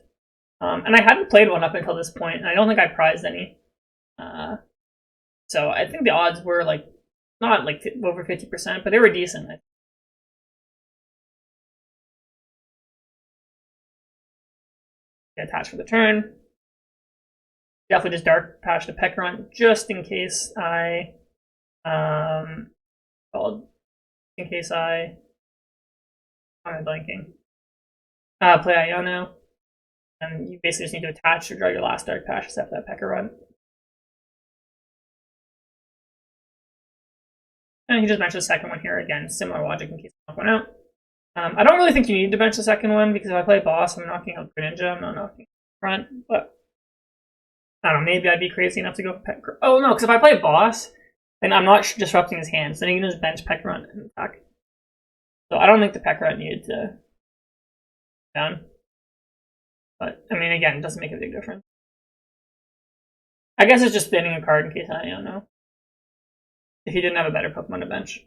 And I hadn't played one up until this point, and I don't think I prized any. So I think the odds were, like, not, like, over 50%, but they were decent. Attach for the turn. Definitely just dark patch to Peck Runt just in case I I'm blanking. Play Iono. And you basically just need to attach or draw your last dark patch except that Peck Runt. And you just bench the second one here again, similar logic in case I knock one out. I don't really think you need to bench the second one because if I play boss, I'm knocking out Greninja, I'm not knocking out front, but I don't know, maybe I'd be crazy enough to go for Peck Runt. Oh no, because if I play boss, then I'm not disrupting his hand, so then you can just bench Peck Runt and attack. So I don't think the Peck Runt needed to down. But I mean, again, it doesn't make a big difference. I guess it's just spinning a card in case I don't know. If he didn't have a better Pokemon to bench.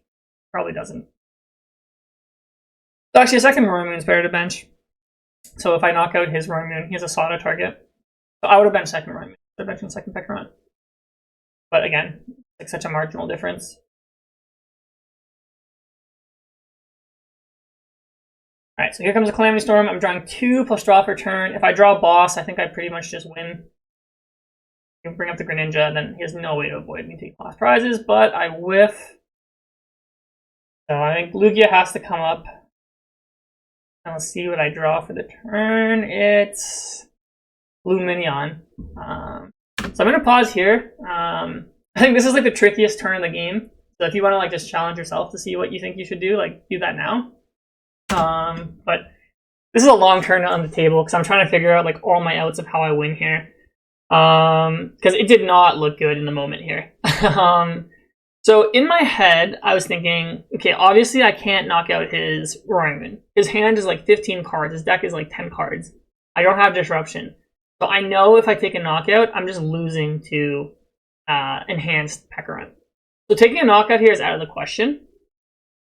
Probably doesn't. So actually, a second Roy Moon is better to bench. So if I knock out his Roy Moon, he has a Sada target. So I would have benched second Roy Moon instead of benching second Peck Runt. But again, like such a marginal difference. Alright, so here comes a Calamity Storm. I'm drawing 2 plus draw for turn. If I draw a boss, I think I pretty much just win. You bring up the Greninja, and then he has no way to avoid me taking last prizes, but I whiff. So I think Lugia has to come up. And let's see what I draw for the turn. It's Luminion. So I'm going to pause here. I think this is like the trickiest turn in the game. So if you want to like just challenge yourself to see what you think you should do, like do that now. But this is a long turn on the table because I'm trying to figure out like all my outs of how I win here. Because it did not look good in the moment here. So in my head, I was thinking, okay, obviously I can't knock out his Roaring Moon. His hand is like 15 cards. His deck is like 10 cards. I don't have Disruption. So I know if I take a knockout, I'm just losing to enhanced Pekka. So taking a knockout here is out of the question.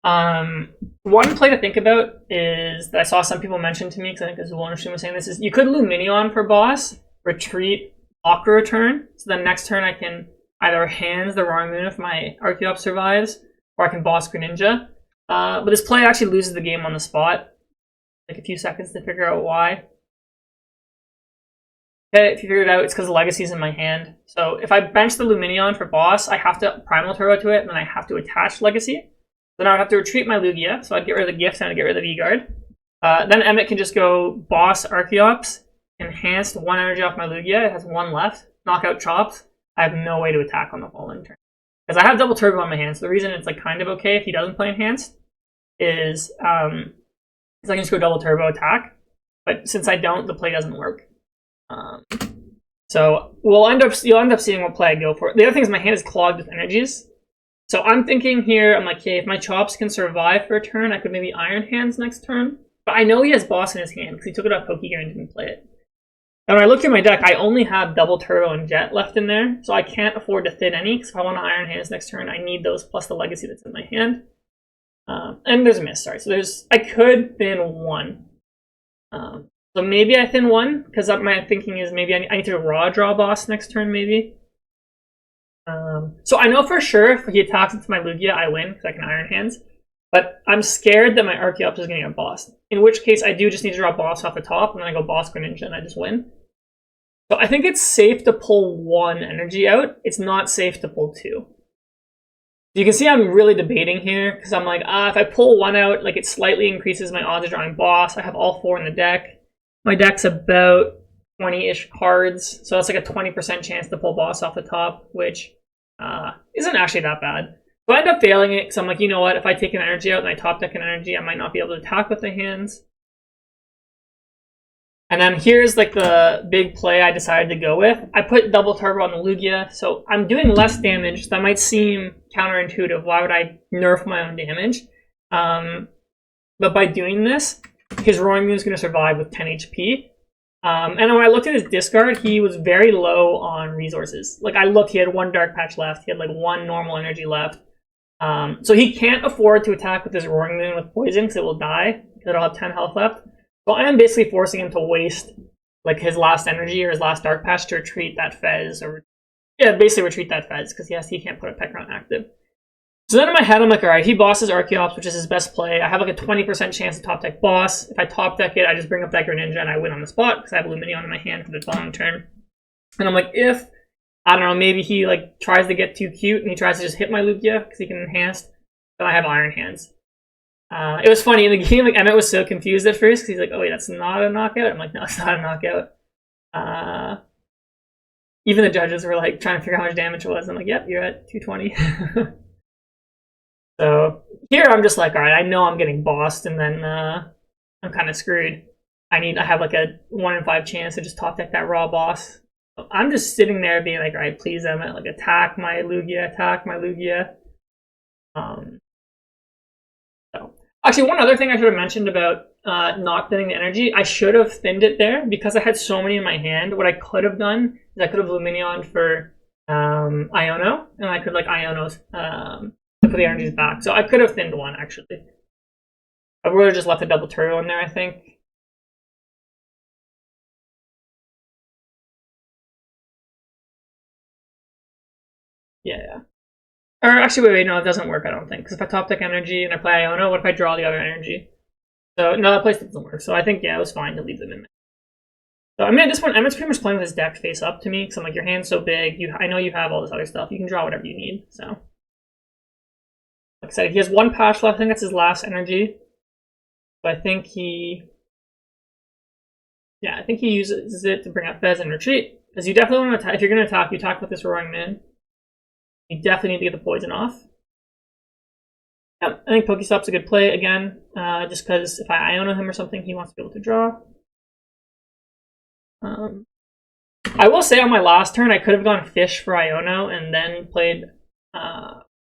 One play to think about is that I saw some people mention to me, because I think this is one stream was saying this, is you could Luminion for boss, retreat, Aqua Return, so then next turn I can either hands the Roaring Moon if my Archeops survives, or I can boss Greninja. But this play actually loses the game on the spot. Like a few seconds to figure out why. Okay, if you figure it out, it's because the Legacy's in my hand. So if I bench the Luminion for boss, I have to Primal Turbo to it, and then I have to attach Legacy. Then I would have to retreat my Lugia, so I'd get rid of the Gift and I'd get rid of the V-Guard. Then Emmet can just go boss Archeops, enhanced 1 energy off my Lugia, it has 1 left, knockout Chops. I have no way to attack on the following turn. Because I have double turbo on my hand, so the reason it's like kind of okay if he doesn't play enhanced is I can just go double turbo attack. But since I don't, the play doesn't work. So you'll end up seeing what play I go for. The other thing is my hand is clogged with energies. So I'm thinking here, I'm like, okay, if my Chops can survive for a turn, I could maybe Iron Hands next turn. But I know he has boss in his hand because he took it off Pokegear and didn't play it. And when I look through my deck, I only have double turbo and jet left in there, so I can't afford to thin any, because if I want to Iron Hands next turn, I need those plus the Legacy that's in my hand. And there's a miss, sorry. So I could thin 1. So maybe I thin 1, because my thinking is maybe I need to raw draw boss next turn, maybe. So I know for sure if he attacks into my Lugia, I win, because I can Iron Hands. But I'm scared that my Archeops is going to get bossed. In which case, I do just need to draw boss off the top, and then I go boss Greninja, and I just win. So I think it's safe to pull 1 energy out. It's not safe to pull 2. You can see I'm really debating here, because I'm like, if I pull 1 out, like it slightly increases my odds of drawing boss. I have all 4 in the deck. My deck's about 20-ish cards, so that's like a 20% chance to pull boss off the top, which isn't actually that bad. So I end up failing it because I'm like, you know what, if I take an energy out and I top deck an energy, I might not be able to attack with the hands. And then here's like the big play I decided to go with. I put double turbo on the Lugia, so I'm doing less damage. That might seem counterintuitive. Why would I nerf my own damage? But by doing this, his Roaring Moon is going to survive with 10 HP. And when I looked at his discard, he was very low on resources. Like I looked, he had 1 Dark Patch left. He had like 1 normal energy left. So he can't afford to attack with his Roaring Moon with poison because it will die. It'll have 10 health left. So I am basically forcing him to waste like his last energy or his last Dark Patch to retreat that Fez, or basically retreat that Fez because he can't put a Pekka on active. So then in my head I'm like, alright, he bosses Archeops, which is his best play. I have like a 20% chance to top deck boss. If I top deck it, I just bring up that Greninja and I win on the spot because I have Luminion in my hand for the following turn. And I'm like, if I don't know, maybe he like tries to get too cute and he tries to just hit my Lugia because he can enhance, then I have Iron Hands. It was funny in the game, like Emmet was so confused at first because he's like, oh wait, that's not a knockout? I'm like, no, it's not a knockout. Even the judges were like trying to figure out how much damage it was. I'm like, yep, you're at 220. So here I'm just like, alright, I know I'm getting bossed and then I'm kind of screwed. I have like a 1 in 5 chance to just top deck that raw boss. So I'm just sitting there being like, alright, please Emmet, like attack my Lugia, attack my Lugia. So actually, one other thing I should have mentioned about not thinning the energy, I should have thinned it there because I had so many in my hand. What I could have done is I could have Luminion for Iono, and I could like Iono's put the energies back. So I could have thinned 1 actually. I would have just left a double turbo in there, I think. Yeah. Or actually, wait, no, it doesn't work, I don't think. Because if I top deck energy and I play Iono, what if I draw the other energy? So, no, that place doesn't work. So I think, yeah, it was fine to leave them in there. So, I mean, at this point, Emmet's pretty much playing with his deck face up to me. Because I'm like, your hand's so big. I know you have all this other stuff. You can draw whatever you need, so. like I said, he has one patch left. I think that's his last energy. So I think he uses it to bring up Fez and retreat. Because you definitely want to attack. If you're going to attack, you attack with this Roaring Man. You definitely need to get the poison off. Yeah, I think Pokestop's a good play again, just because if I Iono him or something, he wants to be able to draw. I will say on my last turn, I could have gone Fish for Iono and then played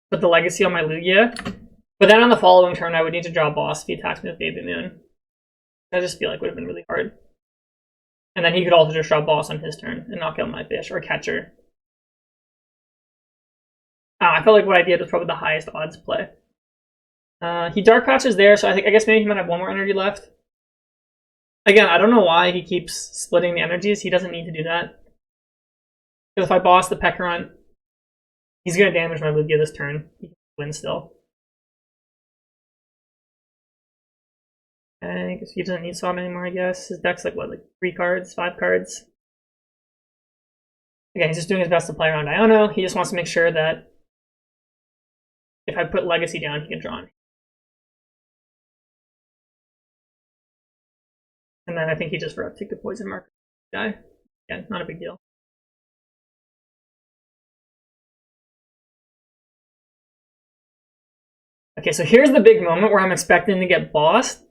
put the Legacy on my Lugia. But then on the following turn, I would need to draw Boss if he attacks me with Baby Moon. I just feel like it would have been really hard. And then he could also just draw Boss on his turn and knock out my Fish or Catcher. I felt like what I did was probably the highest odds play. He Dark Patches there, so I guess maybe he might have one more energy left. Again, I don't know why he keeps splitting the energies. He doesn't need to do that. Because if I boss the Pekkarunt, he's going to damage my Lugia this turn. He can win still. I guess he doesn't need Swap anymore, I guess. His deck's like, what, like 3 cards, 5 cards? Again, he's just doing his best to play around Iono. He just wants to make sure that if I put Legacy down, he can draw on. And then I think he just forgot to take the poison marker guy. Yeah, not a big deal. Okay, so here's the big moment where I'm expecting to get bossed.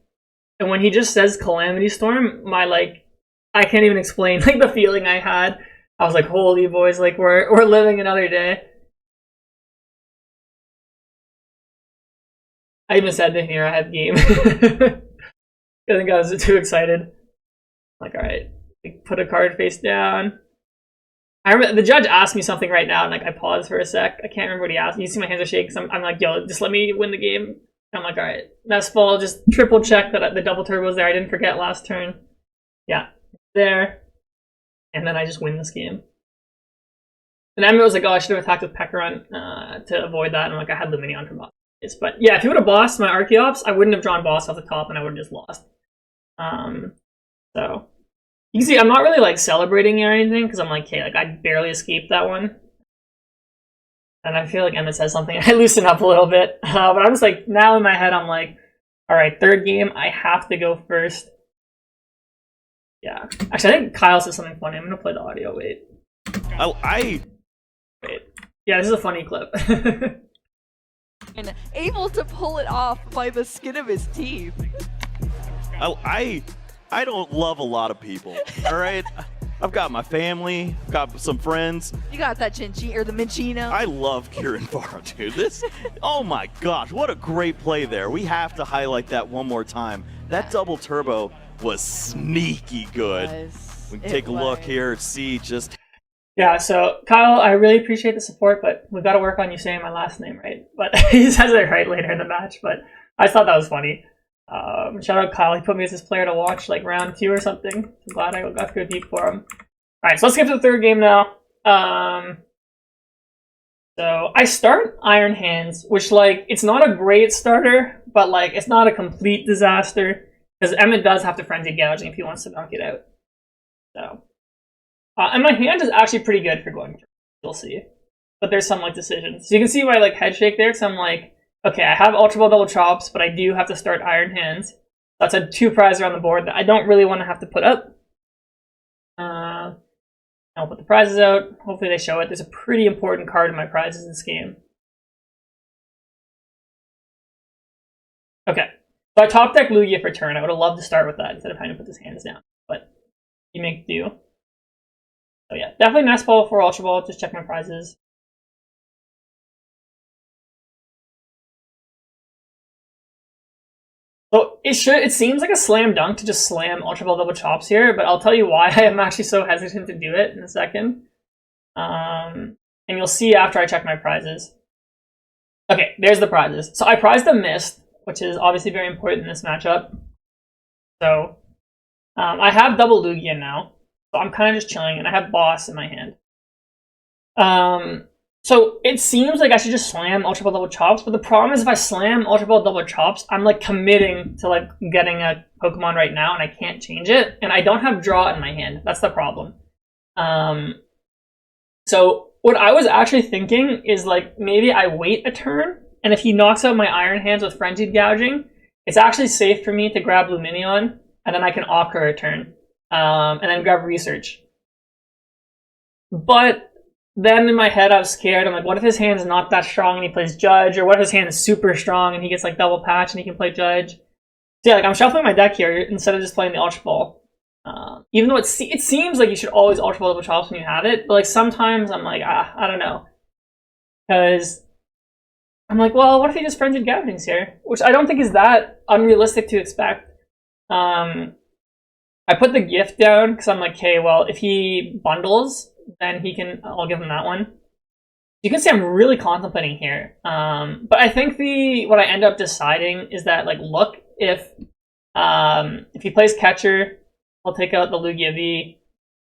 And when he just says Calamity Storm, I can't even explain the feeling I had. I was like, holy boys, we're living another day. I even said to him here, I have game. I think I was too excited. Like, alright, put a card face down. I remember the judge asked me something right now, and I paused for a sec. I can't remember what he asked. You see my hands are shaking, so I'm like, yo, just let me win the game. And I'm like, alright, Nest Ball, just triple check that the double turbo's there. I didn't forget last turn. Yeah, there. And then I just win this game. And Emmet was like, oh, I should have attacked with Pekkarunt to avoid that. And I had Luminion from boss. But yeah, if he would have bossed my Archeops, I wouldn't have drawn boss off the top, and I would have just lost. So you can see I'm not really celebrating or anything because I'm like, okay, I barely escaped that one. And I feel like Emmet says something. I loosen up a little bit, but I'm just like now in my head I'm like, all right, third game I have to go first. Yeah, actually I think Kyle says something funny. I'm gonna play the audio. Wait. Wait. Yeah, this is a funny clip. And able to pull it off by the skin of his teeth. I don't love a lot of people, all right? I've got my family, I've got some friends. You got that Chinchino, or the Minchino. I love Ciaran Farah, dude. Oh my gosh, what a great play there. We have to highlight that one more time. That double turbo was sneaky good. We can take a look here and see just... Yeah, so Kyle, I really appreciate the support, but we've got to work on you saying my last name right. But he says it right later in the match, but I just thought that was funny. Shout out Kyle, he put me as his player to watch round 2 or something. I'm glad I got to go deep for him. Alright, so let's get to the third game now. So I start Iron Hands, which it's not a great starter, but it's not a complete disaster. Because Emmet does have to Frenzy Gouging if he wants to knock it out. So and my hand is actually pretty good for going through. You'll see. But there's some decisions. So you can see my head shake there, because I'm like, okay, I have Ultra Ball Double Chops, but I do have to start Iron Hands. That's a 2 prize around the board that I don't really want to have to put up. I'll put the prizes out. Hopefully they show it. There's a pretty important card in my prizes in this game. Okay. So I top deck Lugia for turn. I would have loved to start with that instead of having to put his hands down. But you make do. So yeah, definitely Nest Ball for Ultra Ball. Just check my prizes. So it seems like a slam dunk to just slam Ultra Ball Double Chops here, but I'll tell you why I am actually so hesitant to do it in a second. And you'll see after I check my prizes. Okay, there's the prizes. So I prized a Mist, which is obviously very important in this matchup. So I have double Lugia now. So I'm kind of just chilling, and I have Boss in my hand. So it seems like I should just slam Ultra Ball Double Chops, but the problem is if I slam Ultra Ball Double Chops, I'm committing to getting a Pokemon right now, and I can't change it, and I don't have Draw in my hand. That's the problem. So what I was actually thinking is maybe I wait a turn and if he knocks out my Iron Hands with Frenzied Gouging, it's actually safe for me to grab Luminion, and then I can Ochre a turn, and then grab Research. But then in my head, I was scared. I'm like, what if his hand's not that strong and he plays Judge? Or what if his hand is super strong and he gets like double patch and he can play Judge? So yeah, like I'm shuffling my deck here instead of just playing the Ultra Ball. Even though it seems like you should always Ultra Ball double chops when you have it, but like sometimes I'm like, I don't know. Because I'm like, well, what if he just Frenzied Gougings here? Which I don't think is that unrealistic to expect. I put the gift down because I'm like, okay, well, if he bundles, then I'll give him that one. You can see I'm really contemplating here. But I think what I end up deciding is that, like, look, if he plays Catcher, I'll take out the Lugia V,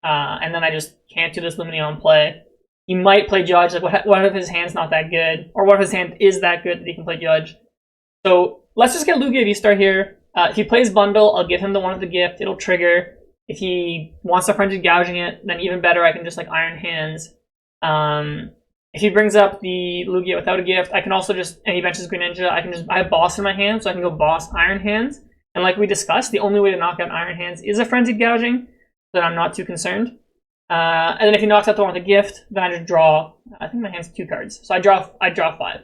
and then I just can't do this Luminion play. He might play Judge. Like, what if his hand's not that good? Or what if his hand is that good that he can play Judge? So let's just get Lugia V-Star here. If he plays Bundle, I'll give him the one of the gift. It'll trigger. If he wants to Frenzied Gouging it, then even better, I can just like Iron Hands. If he brings up the Lugia without a gift, I can also and he benches Greninja, I have Boss in my hand, so I can go Boss Iron Hands. And like we discussed, the only way to knock out Iron Hands is a Frenzied Gouging, so that I'm not too concerned. And then if he knocks out the one with a gift, then I just draw, I think my hand's 2 cards. So I draw 5.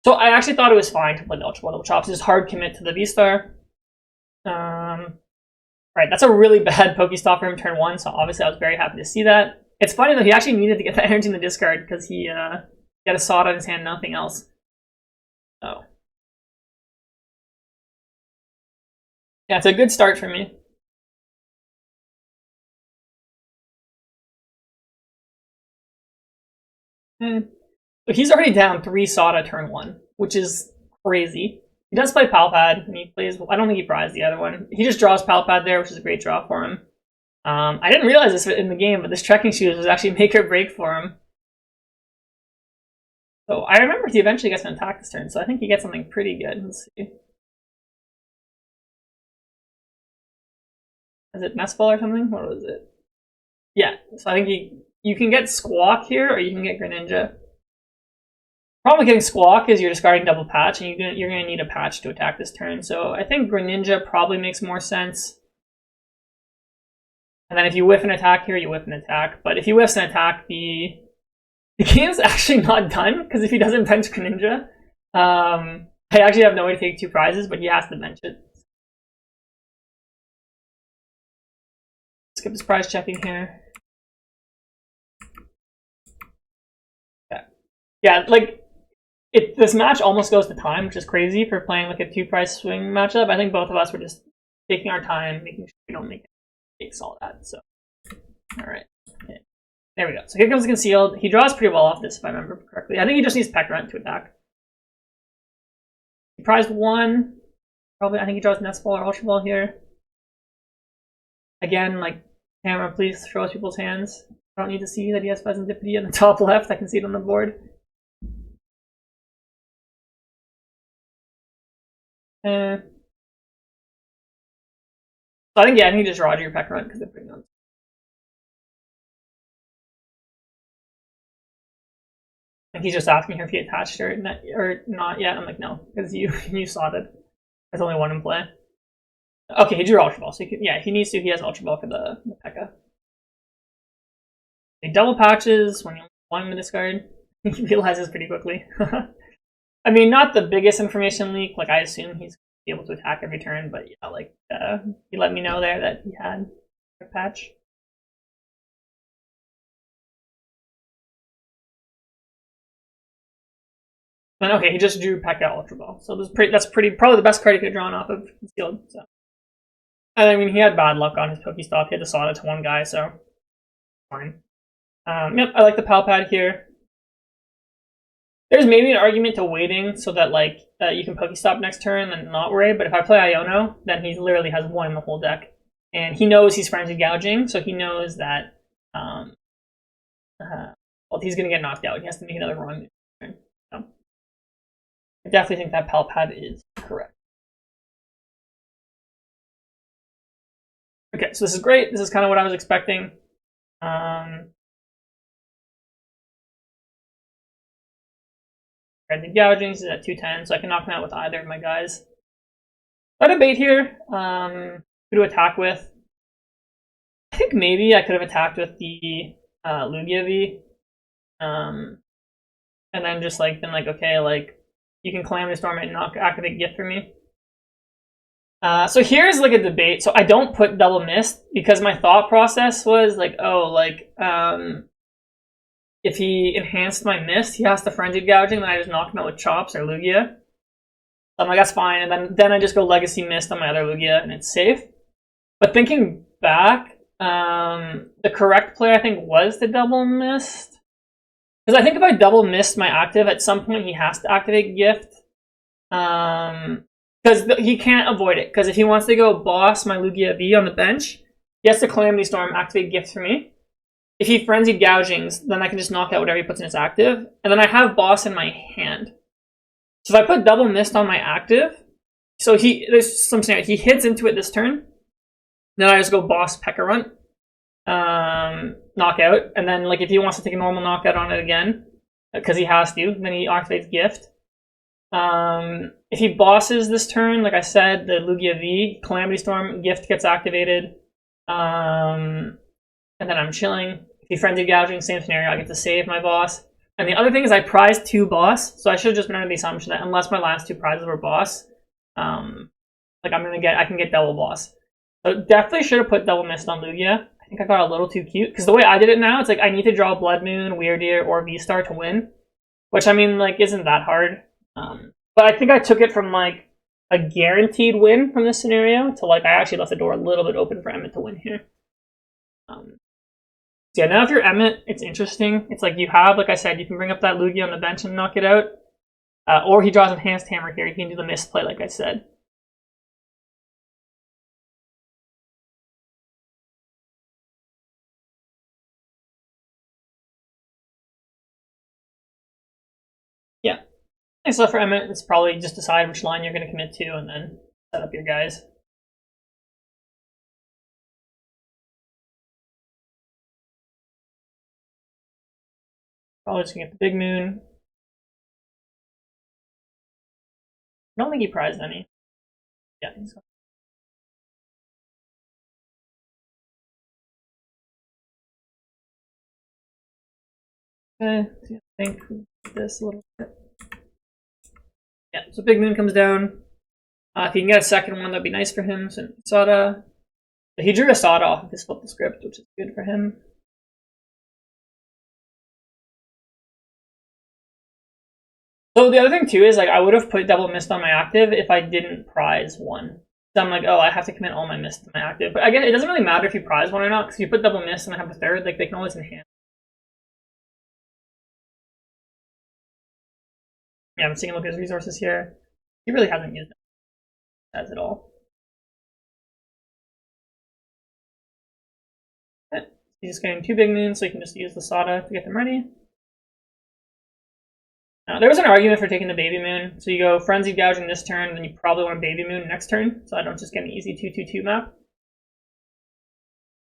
So I actually thought it was fine to play the Ultra Ball double chops, just hard commit to the V-Star. Right, that's a really bad Pokestop for him turn 1, so obviously I was very happy to see that. It's funny though, he actually needed to get that energy in the discard because he had a Sawed on his hand, nothing else. So yeah, it's a good start for me. So he's already down 3 Sawed turn 1, which is crazy. He does play Palpad, and he plays, I don't think he prized the other one. He just draws Palpad there, which is a great draw for him. I didn't realize this in the game, but this Trekking Shoes was actually make or break for him. So I remember he eventually gets an attack this turn, so I think he gets something pretty good. Let's see. Is it Nest Ball or something? What was it? Yeah, so I think you can get Squawk here, or you can get Greninja. Problem with getting Squawk is you're discarding double patch, and you're going to need a patch to attack this turn. So I think Greninja probably makes more sense. And then if you whiff an attack here, you whiff an attack. But if he whiffs an attack, the game's actually not done, because if he doesn't bench Greninja, I actually have no way to take 2 prizes, but he has to bench it. Skip his prize checking here. Yeah, like, this match almost goes to time, which is crazy for playing like a 2-prize swing matchup. I think both of us were just taking our time, making sure we don't make mistakes, all that. So, all right, okay. There we go. So here comes the Concealed. He draws pretty well off this, if I remember correctly. I think he just needs Peck Runt to attack. He prized 1. Probably, I think he draws Nest Ball or Ultra Ball here. Again, like, camera, please show us people's hands. I don't need to see that he has Pheasantipity in the top left. I can see it on the board. So I think, yeah, I think you just Roger your Peck Runt because they're pretty nuts. Like he's just asking here if he attached or not yet. I'm like, no, because you saw that. There's only 1 in play. Okay, he drew Ultra Ball, so he needs to. He has Ultra Ball for the P.E.K.K.A. He double patches when you want him to discard. He realizes pretty quickly. I mean, not the biggest information leak. Like, I assume he's able to attack every turn, but yeah, like, he let me know there that he had a patch. Then, okay, he just drew P.E.K.K.A. Ultra Ball. So that's probably the best card he could have drawn off of Concealed. So. And I mean, he had bad luck on his Pokestop. He had to Sawed it to 1 guy, so fine. Yep, I like the Palpad here. There's maybe an argument to waiting so that like you can Pokestop next turn and not worry, but if I play Iono, then he literally has 1 in the whole deck. And he knows he's Frenzied Gouging, so he knows that well, he's going to get knocked out. He has to make another run. So, I definitely think that Palpad is correct. Okay, so this is great. This is kind of what I was expecting. Frenzied Gouging is at 210, so I can knock him out with either of my guys. I debate here. Who to attack with? I think maybe I could have attacked with the Lugia V. And then just like been like, okay, like you can Calamity Storm it and not activate Gift for me. So here's like a debate. So I don't put Double Mist because my thought process was like, oh, like if he enhanced my Mist, he has to Frenzied Gouging, then I just knock him out with Chops or Lugia. So I'm like, that's fine. And then I just go Legacy Mist on my other Lugia and it's safe. But thinking back, the correct play I think was the Double Mist. Because I think if I Double Mist my active, at some point he has to activate Gift. Because he can't avoid it. Because if he wants to go boss my Lugia V on the bench, he has to Calamity Storm, activate Gift for me. If he Frenzied Gougings, then I can just knock out whatever he puts in his active. And then I have boss in my hand. So if I put Double Mist on my active, so there's some scenario, he hits into it this turn, then I just go boss P.E.K.K.A. Runt, knockout, and then like if he wants to take a normal knockout on it again, because he has to, then he activates Gift. If he bosses this turn, like I said, the Lugia V, Calamity Storm, Gift gets activated, and then I'm chilling. If he Frenzied Gouging, same scenario, I get to save my boss. And the other thing is I prized 2 boss, so I should have just been under the assumption that unless my last 2 prizes were boss, like I can get double boss. So definitely should have put Double Mist on Lugia. I think I got a little too cute, because the way I did it now, it's like I need to draw Blood Moon, Weird Ear, or V-Star to win, which I mean, like, isn't that hard. But I think I took it from like a guaranteed win from this scenario to like I actually left the door a little bit open for Emmet to win here. So yeah, now if you're Emmet, it's interesting. It's like you have, like I said, you can bring up that Lugia on the bench and knock it out. Or he draws Enhanced Hammer here. He can do the Mist play, like I said. Yeah. And so for Emmet, it's probably just decide which line you're going to commit to and then set up your guys. Probably just gonna get the Big Moon. I don't think he prized any. Yeah, he's got. Okay, so I think this a little bit. Yeah, so Big Moon comes down. If he can get a second one, that'd be nice for him. So Sada. So he drew a Sada off of his Flip the Script, which is good for him. So the other thing too is like I would have put Double Mist on my active if I didn't prize one. So I'm like, oh, I have to commit all my Mist to my active. But I guess it doesn't really matter if you prize one or not, because you put Double Mist and I have a third, like they can always enhance. Yeah, I'm taking a look at his resources here. He really hasn't used them as at all. Okay. He's just getting 2 Big Moons, so you can just use the Sada to get them ready. There was an argument for taking the Baby Moon. So you go Frenzied Gouging this turn, then you probably want a Baby Moon next turn, so I don't just get an easy 2/2/2 map.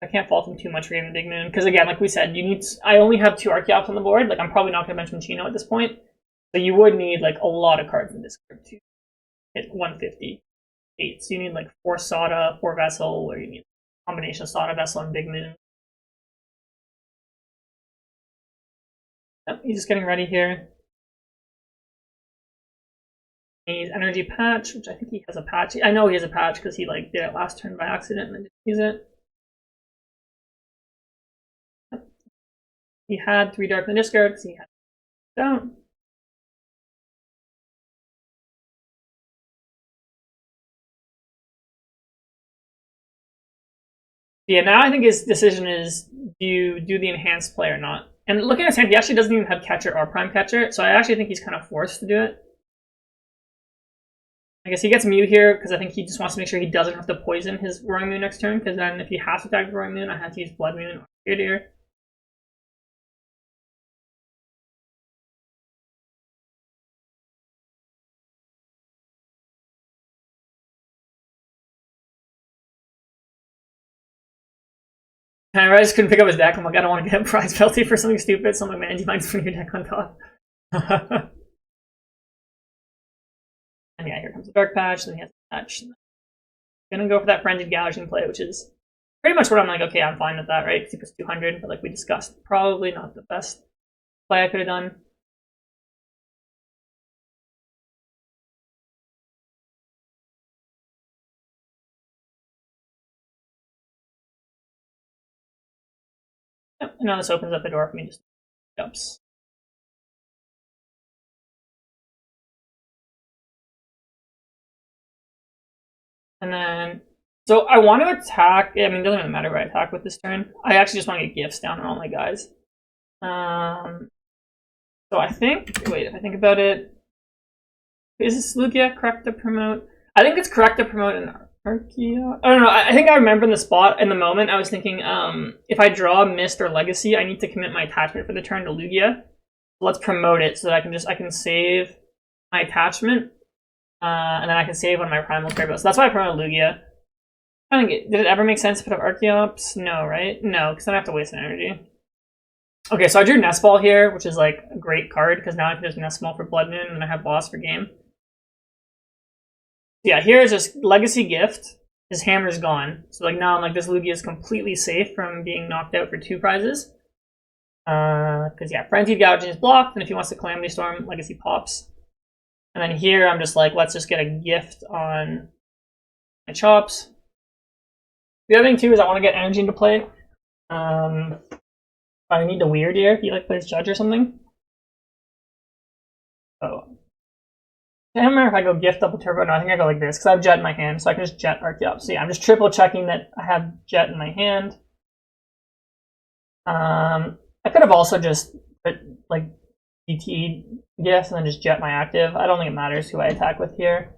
I can't fault him too much for getting the Big Moon, because again, like we said, I only have 2 Archeops on the board. Like I'm probably not going to bench Machino at this point, so you would need like a lot of cards in this card to hit 158. So you need like 4 Sada, 4 Vessel, or you need a combination of Sada, Vessel, and Big Moon. Yep, he's just getting ready here. He's Energy Patch, which I think he has a patch. I know he has a patch because he like did it last turn by accident and then didn't use it. Yep. He had 3 Dark in the discard because he had down. Yeah, now I think his decision is do you do the enhanced play or not? And looking at his hand, he actually doesn't even have Catcher or Prime Catcher, so I actually think he's kind of forced to do it. I guess he gets Mew here because I think he just wants to make sure he doesn't have to poison his Roaring Moon next turn, because then if he has to attack the Roaring Moon, I have to use Blood Moon or Weird Ear. I just couldn't pick up his deck. I'm like, I don't want to get a prize penalty for something stupid, so I'm like, man, do you mind just putting your deck on top? And yeah, here comes the Dark Patch, then he has the Patch. Gonna go for that Frenzied Gouging play, which is pretty much what I'm like, okay, I'm fine with that, right? Because he puts 200, but like we discussed, probably not the best play I could have done. Yep, and now this opens up the door for me, just jumps. And then, so I want to attack, I mean, it doesn't even matter what I attack with this turn. I actually just want to get gifts down on all my guys. So I think, wait, if I think about it, is this Lugia correct to promote? I think it's correct to promote an Archaea. I don't know, I think I remember in the spot, in the moment, I was thinking, if I draw Mist or Legacy, I need to commit my attachment for the turn to Lugia. Let's promote it so that I can save my attachment. And then I can save on my Primal Turbo. So that's why I promoted Lugia. Did it ever make sense to put up Archaeops? No, right? No, because then I have to waste an energy. Okay, so I drew Nest Ball here, which is like a great card, because now I can just Nest Ball for Blood Moon, and I have Boss for game. Yeah, here is just Legacy Gift. His Hammer's gone. So like now I'm like, this Lugia is completely safe from being knocked out for 2 prizes. Because yeah, Frenzied Gouging is blocked, and if he wants to Calamity Storm, Legacy pops. And then here, I'm just like, let's just get a gift on my chops. The other thing, too, is I want to get energy into play. I need the Weird Ear if he like plays Judge or something. Oh. I don't remember if I go gift double turbo. No, I think I go like this, because I have Jet in my hand, so I can just Jet Archaeops. So yeah, I'm just triple checking that I have Jet in my hand. I could have also just put, like, DT gift and then just Jet my active. I don't think it matters who I attack with here.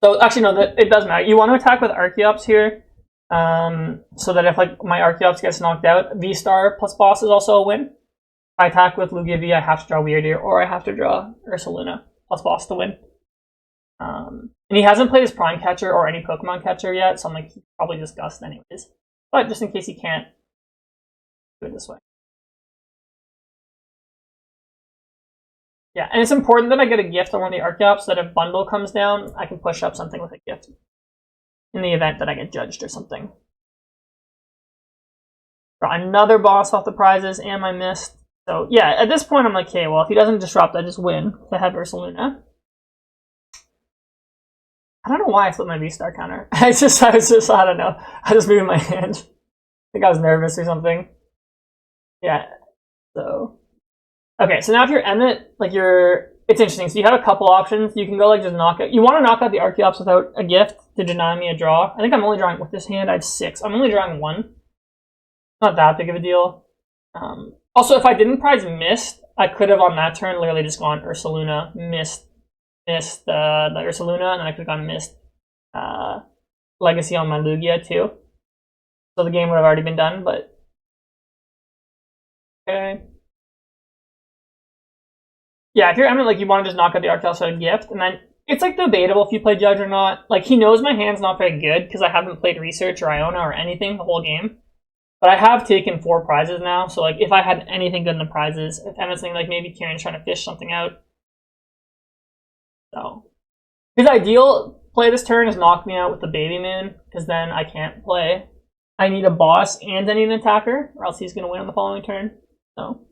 So actually no, it does matter. You want to attack with Archaeops here, so that if like my Archaeops gets knocked out, V-Star plus Boss is also a win. If I attack with Lugia V, I have to draw Weird Ear, or I have to draw Ursaluna plus Boss to win. And he hasn't played his Prime Catcher or any Pokemon Catcher yet, so I'm like, he's probably discussed anyways. But just in case he can't, do it this way. Yeah, and it's important that I get a gift on one of the Archaeops so that if Bundle comes down, I can push up something with a gift. In the event that I get judged or something. Draw another Boss off the prizes and my Mist. So yeah, at this point I'm like, okay, well if he doesn't disrupt, I just win. I have Ursaluna. I don't know why I flipped my V-Star counter. I was just, I don't know. I just moved my hand. I think I was nervous or something. Yeah, so. Okay, so now if you're Emmet, like it's interesting. So you have a couple options. You can go like just knock out. You want to knock out the Archaeops without a gift to deny me a draw. I think I'm only drawing with this hand. I have 6. I'm only drawing 1. Not that big of a deal. Also, if I didn't prize Mist, I could have on that turn literally just gone Ursaluna, Mist the Ursaluna, and then I could have gone Mist Legacy on my Lugia too. So the game would have already been done, but okay. Yeah, if you're Emmet, like you want to just knock out the Archaeops with a gift, and then it's like debatable if you play Judge or not. Like he knows my hand's not very good because I haven't played Research or Iona or anything the whole game. But I have taken 4 prizes now, so like if I had anything good in the prizes, if Emmet's thinking like maybe Ciaran's trying to fish something out. So his ideal play this turn is knock me out with the Baby Moon, because then I can't play. I need a Boss and I need an attacker, or else he's gonna win on the following turn. So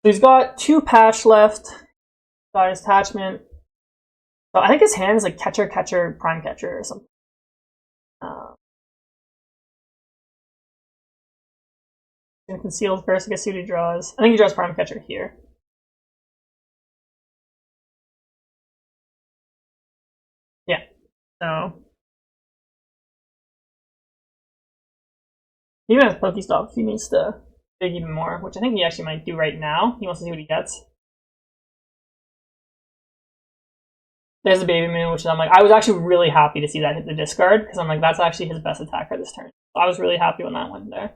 he's got 2 patch left. Got his attachment. So I think his hand is like Catcher, Prime Catcher or something. Concealed first, I guess see what he draws. I think he draws Prime Catcher here. Yeah. So he even has Pokestop if he needs to dig even more, which I think he actually might do right now. He wants to see what he gets. There's the Baby Moon, which I'm like, I was actually really happy to see that hit the discard, because I'm like, that's actually his best attacker this turn. So I was really happy when that went there.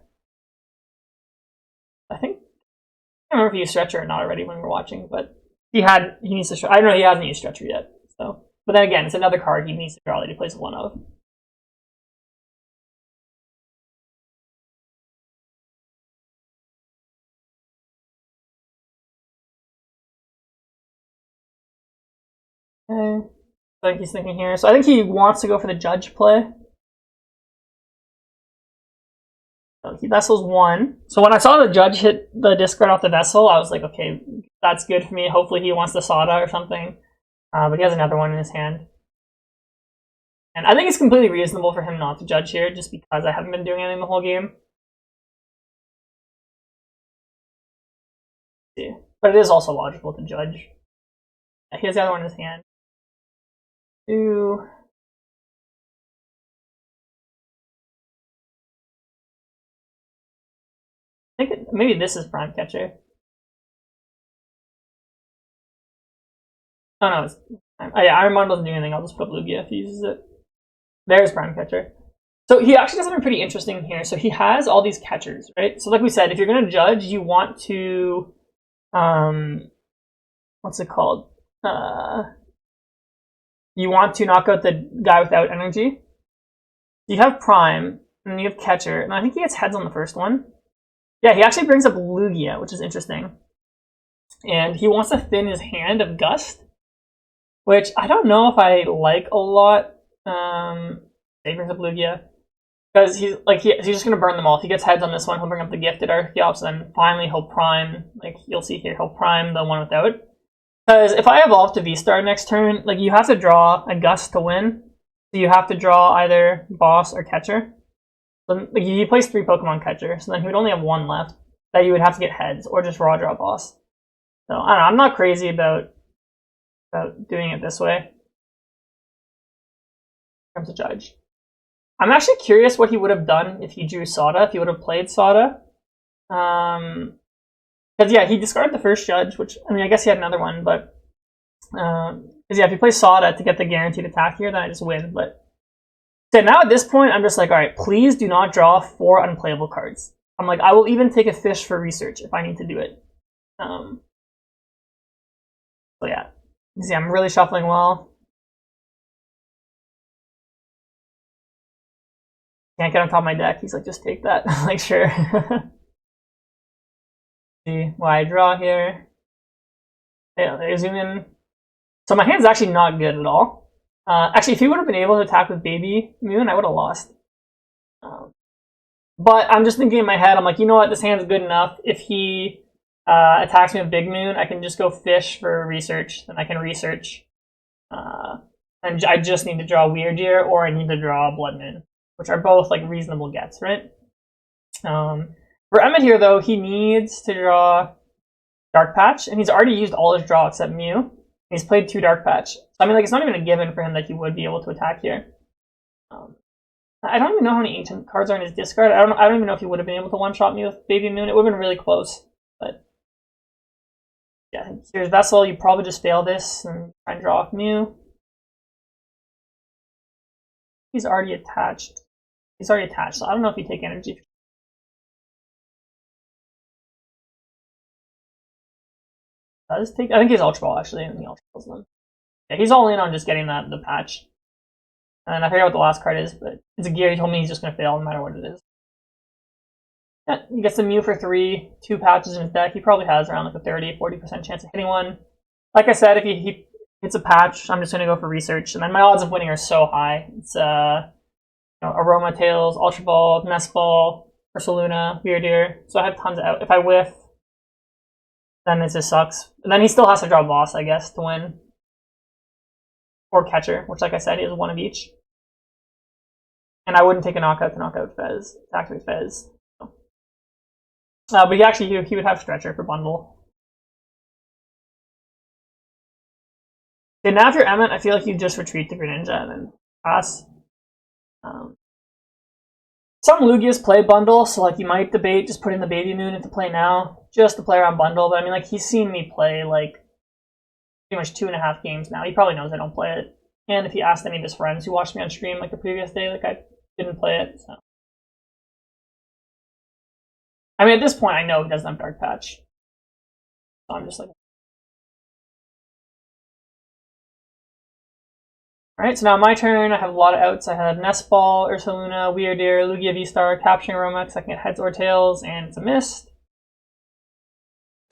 I think, I don't remember if he used Stretcher or not already when we were watching, but he needs to, I don't know, he hasn't used Stretcher yet. So, but then again, it's another card he needs to draw that he plays 1 of. Okay. I think he's thinking here. So I think he wants to go for the judge play. So he vessels 1. So when I saw the judge hit the discard off the vessel, I was like, okay, that's good for me. Hopefully he wants the Sada or something. But he has another one in his hand. And I think it's completely reasonable for him not to judge here, just because I haven't been doing anything the whole game. Yeah. But it is also logical to judge. Yeah, he has the other one in his hand. 2. I think maybe this is Prime Catcher. Oh no, it's yeah, Iron Bond doesn't do anything. I'll just put up Lugia if he uses it. There's Prime Catcher. So he actually does something pretty interesting here. So he has all these catchers, right? So like we said, if you're going to judge, you want to, what's it called? You want to knock out the guy without energy. You have Prime, and then you have Catcher, and I think he gets heads on the first one. Yeah, he actually brings up Lugia, which is interesting. And he wants to thin his hand of Gust, which I don't know if I like a lot. He brings up Lugia. Because he's just going to burn them all. If he gets heads on this one, he'll bring up the Gifted Archeops, and then finally he'll prime, like you'll see here, he'll prime the one without. Because if I evolve to V-Star next turn, like you have to draw a Gust to win. So you have to draw either Boss or Catcher. So like, he plays 3 Pokemon Catcher, so then he would only have 1 left that you would have to get heads, or just raw draw Boss. So I don't know, I'm not crazy about doing it this way. Comes to judge. I'm actually curious what he would have done if he drew Sada, if he would have played Sada. Because, yeah, he discarded the first judge, which, I mean, I guess he had another one, but... Because, yeah, if he plays Sada to get the guaranteed attack here, then I just win, but... So now at this point, I'm just like, alright, please do not draw 4 unplayable cards. I'm like, I will even take a fish for research if I need to do it. So, yeah. You see, I'm really shuffling well. Can't get on top of my deck. He's like, just take that. I'm like, sure. See why I draw here. Yeah, they zoom in. So my hand's actually not good at all. Actually, if he would have been able to attack with Baby Moon, I would have lost. But I'm just thinking in my head, I'm like, you know what? This hand's good enough. If he attacks me with Big Moon, I can just go fish for research. Then I can research. And I just need to draw Weird Year, or I need to draw Blood Moon, which are both like reasonable gets, right? For Emmet here, though, he needs to draw Dark Patch, and he's already used all his draw except Mew. He's played 2 Dark Patch. So, I mean, like, it's not even a given for him that he would be able to attack here. I don't even know how many Ancient cards are in his discard. I don't even know if he would have been able to one-shot me with Baby Moon. It would have been really close, but... Yeah, here's Vessel. You probably just fail this and try and draw off Mew. He's already attached. So I don't know if you take energy. Does take? I think he's Ultra Ball actually, and he Ultra Balls them. Yeah, he's all in on just getting the patch. And I forget what the last card is, but it's a gear. He told me he's just gonna fail no matter what it is. Yeah, he gets the Mew for 3, 2 patches in his deck. He probably has around like a 30-40% chance of hitting one. Like I said, if he hits a patch, I'm just gonna go for research, and then my odds of winning are so high. It's Aroma Tails, Ultra Ball, Nest Ball, Ursaluna, Weird Year. So I have tons of out. If I whiff, then it just sucks. And then he still has to draw Boss, I guess, to win. Or Catcher, which, like I said, he has 1 of each. And I wouldn't take a knockout to knock out Fez, to activate Fez. So. But he would have Stretcher for bundle. Okay, now if you're Emmet, I feel like you just retreat to Greninja and then pass. Some Lugias play bundle, so like you might debate just putting the Baby Moon into play now, just to play around bundle. But I mean, like he's seen me play like pretty much 2.5 games now. He probably knows I don't play it. And if he asked any of his friends who watched me on stream like the previous day, like I didn't play it. So I mean, at this point, I know he doesn't have Dark Patch, so I'm just like. Alright, so now my turn. I have a lot of outs. I have Nest Ball, Ursaluna, Weird Year, Lugia V-Star, Capturing Romex. I can get heads or tails, and it's a mist.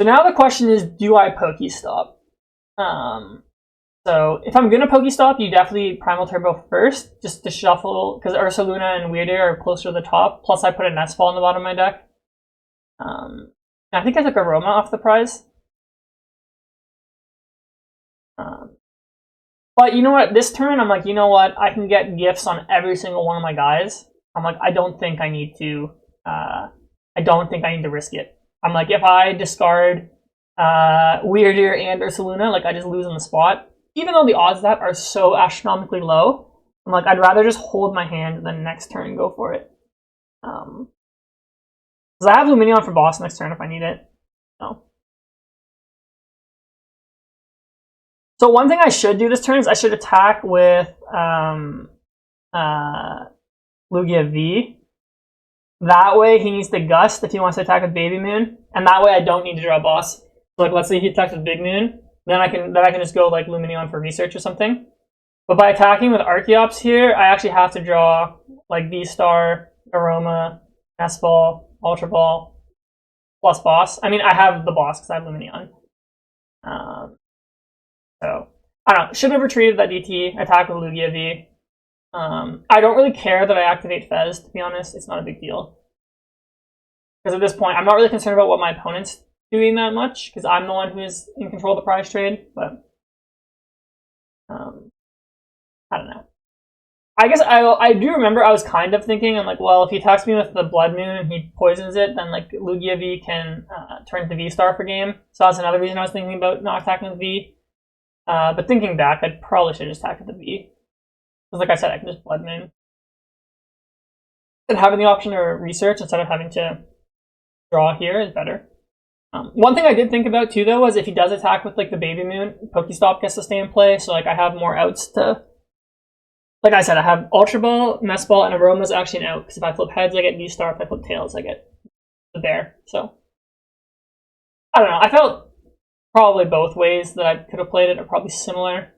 So now the question is, do I Pokestop? So if I'm gonna Pokestop, you definitely Primal Turbo first, just to shuffle, because Ursaluna and Weirdeer are closer to the top. Plus, I put a Nestball in the bottom of my deck. I think I took Aroma off the prize. But you know what? This turn, I'm like, you know what? I can get gifts on every single one of my guys. I'm like, I don't think I need to. I don't think I need to risk it. I'm like, if I discard Weirdeer and Ursaluna, like I just lose on the spot. Even though the odds of that are so astronomically low, I'm like, I'd rather just hold my hand and then next turn go for it. Because I have Lumineon for boss next turn if I need it. So. So one thing I should do this turn is I should attack with Lugia V. That way he needs the Gust if he wants to attack with Baby Moon, and that way I don't need to draw a boss. So like let's say he attacks with Big Moon, then I can just go like Lumineon for research or something. But by attacking with Archeops here, I actually have to draw like V-Star, Aroma, Nestball, Ultra Ball, plus boss. I mean I have the boss because I have Lumineon. So I don't know. Should have retreated that DT, attack with Lugia V. I don't really care that I activate Fez, to be honest. It's not a big deal. Because at this point, I'm not really concerned about what my opponent's doing that much, because I'm the one who's in control of the prize trade, but I don't know. I guess I do remember I was kind of thinking, I'm like, well, if he attacks me with the Blood Moon and he poisons it, then like Lugia V can turn to V-Star for game. So that's another reason I was thinking about not attacking with V. But thinking back, I probably should have just attacked with the V. Because like I said, I can just Blood Moon. And having the option to research instead of having to draw here is better. One thing I did think about too, though, was if he does attack with like the Baby Moon, Pokestop gets to stay in play, so like I have more outs to... Like I said, I have Ultra Ball, Nestball, and Aroma's actually an out, because if I flip heads, I get V-Star, if I flip tails, I get the bear. So, I don't know, I felt probably both ways that I could have played it are probably similar.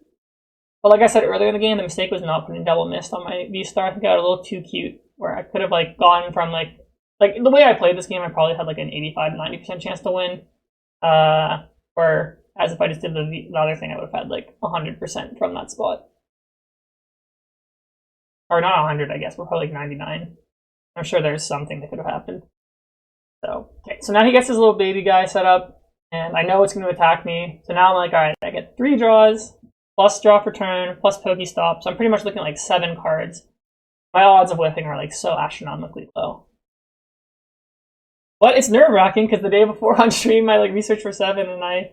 But like I said earlier in the game, the mistake was not putting Double Mist on my V-Star. I think I got a little too cute, where I could have like gone from like the way I played this game, I probably had like an 85-90% chance to win. Or as if I just did the other thing, I would have had like 100% from that spot. Or not 100, I guess. We're probably like 99. I'm sure there's something that could have happened. So, okay. So now he gets his little baby guy set up, and I know it's going to attack me. So now I'm like, alright, I get 3 draws, plus draw for turn, plus Pokestop. So I'm pretty much looking at like 7 cards. My odds of whiffing are like so astronomically low. But it's nerve-wracking because the day before on stream I like researched for 7 and I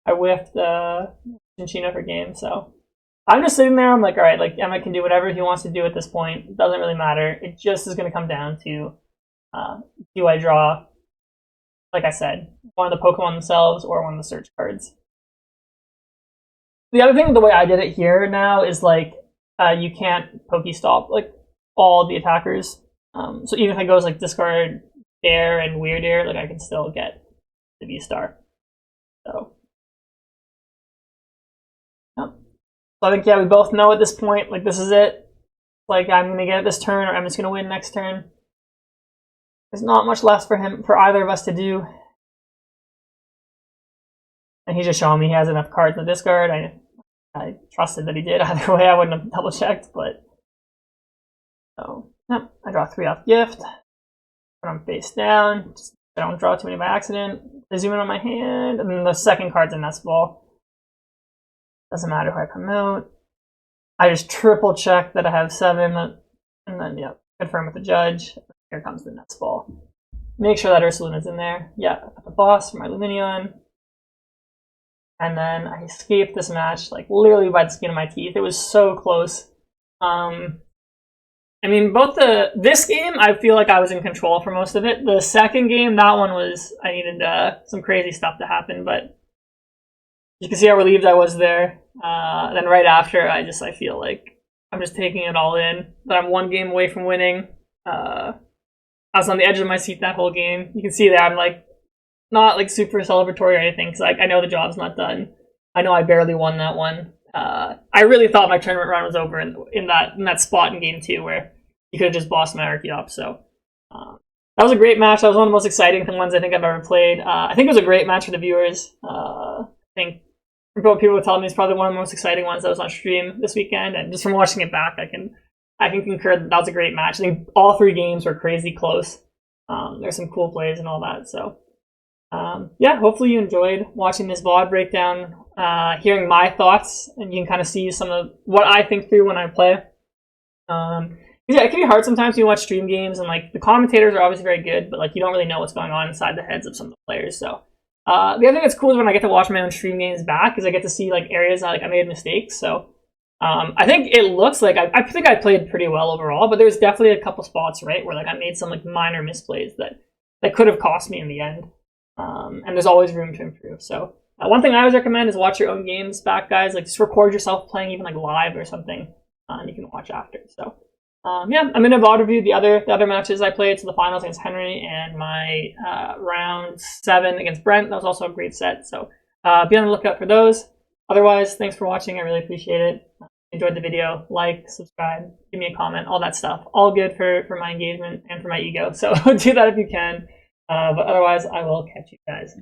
whiffed Chinchina for game, so I'm just sitting there, I'm like, alright, like Emmet can do whatever he wants to do at this point. It doesn't really matter. It just is gonna come down to do I draw, like I said, one of the Pokemon themselves or one of the search cards. The other thing, the way I did it here now is like you can't Pokestop like all the attackers. So even if it goes like discard Air and Weirdeer, like I can still get the V-Star. So yep. So I think yeah, we both know at this point, like this is it. Like I'm gonna get it this turn, or I'm just gonna win next turn. There's not much left for either of us to do. And he's just showing me he has enough cards in the discard. I trusted that he did. Either way, I wouldn't have double checked, but so yep, I draw 3 off gift. Put them face down. Just, I don't draw too many by accident. I zoom in on my hand, and then the second card's a Nestball. Doesn't matter who I promote. I just triple check that I have 7, and then yeah, confirm with the judge. Here comes the Nestball. Make sure that Ursaluna's in there. Yeah, I put the boss for my Lumineon. And then I escaped this match like literally by the skin of my teeth. It was so close. I mean, this game, I feel like I was in control for most of it. The second game, that one was, I needed some crazy stuff to happen, but you can see how relieved I was there. Then right after, I feel like I'm just taking it all in. That I'm 1 game away from winning. I was on the edge of my seat that whole game. You can see that I'm like, not like super celebratory or anything, because like, I know the job's not done. I know I barely won that one. I really thought my tournament run was over in that spot in game 2 where you could have just bossed my Archeops. So that was a great match. That was one of the most exciting ones I think I've ever played. I think it was a great match for the viewers. I think from what people tell me, it's probably one of the most exciting ones that was on stream this weekend. And just from watching it back, I can concur that was a great match. I think all 3 games were crazy close. There's some cool plays and all that. So yeah, hopefully you enjoyed watching this VOD breakdown, hearing my thoughts, and you can kind of see some of what I think through when I play. Yeah, it can be hard sometimes when you watch stream games, and like the commentators are obviously very good, but like you don't really know what's going on inside the heads of some of the players. So the other thing that's cool is when I get to watch my own stream games back, is I get to see like areas that like I made mistakes. So I think it looks like I think I played pretty well overall, but there's definitely a couple spots, right, where like I made some like minor misplays that could have cost me in the end. And there's always room to improve. So one thing I always recommend is watch your own games back, guys. Like just record yourself playing even like live or something, and you can watch after. So yeah, I'm gonna VOD review the other matches I played. So the finals against Henry and my round 7 against Brent. That was also a great set. So be on the lookout for those. Otherwise, thanks for watching. I really appreciate it. Enjoyed the video, like, subscribe, give me a comment, all that stuff. All good for my engagement and for my ego. So do that if you can. But otherwise, I will catch you guys.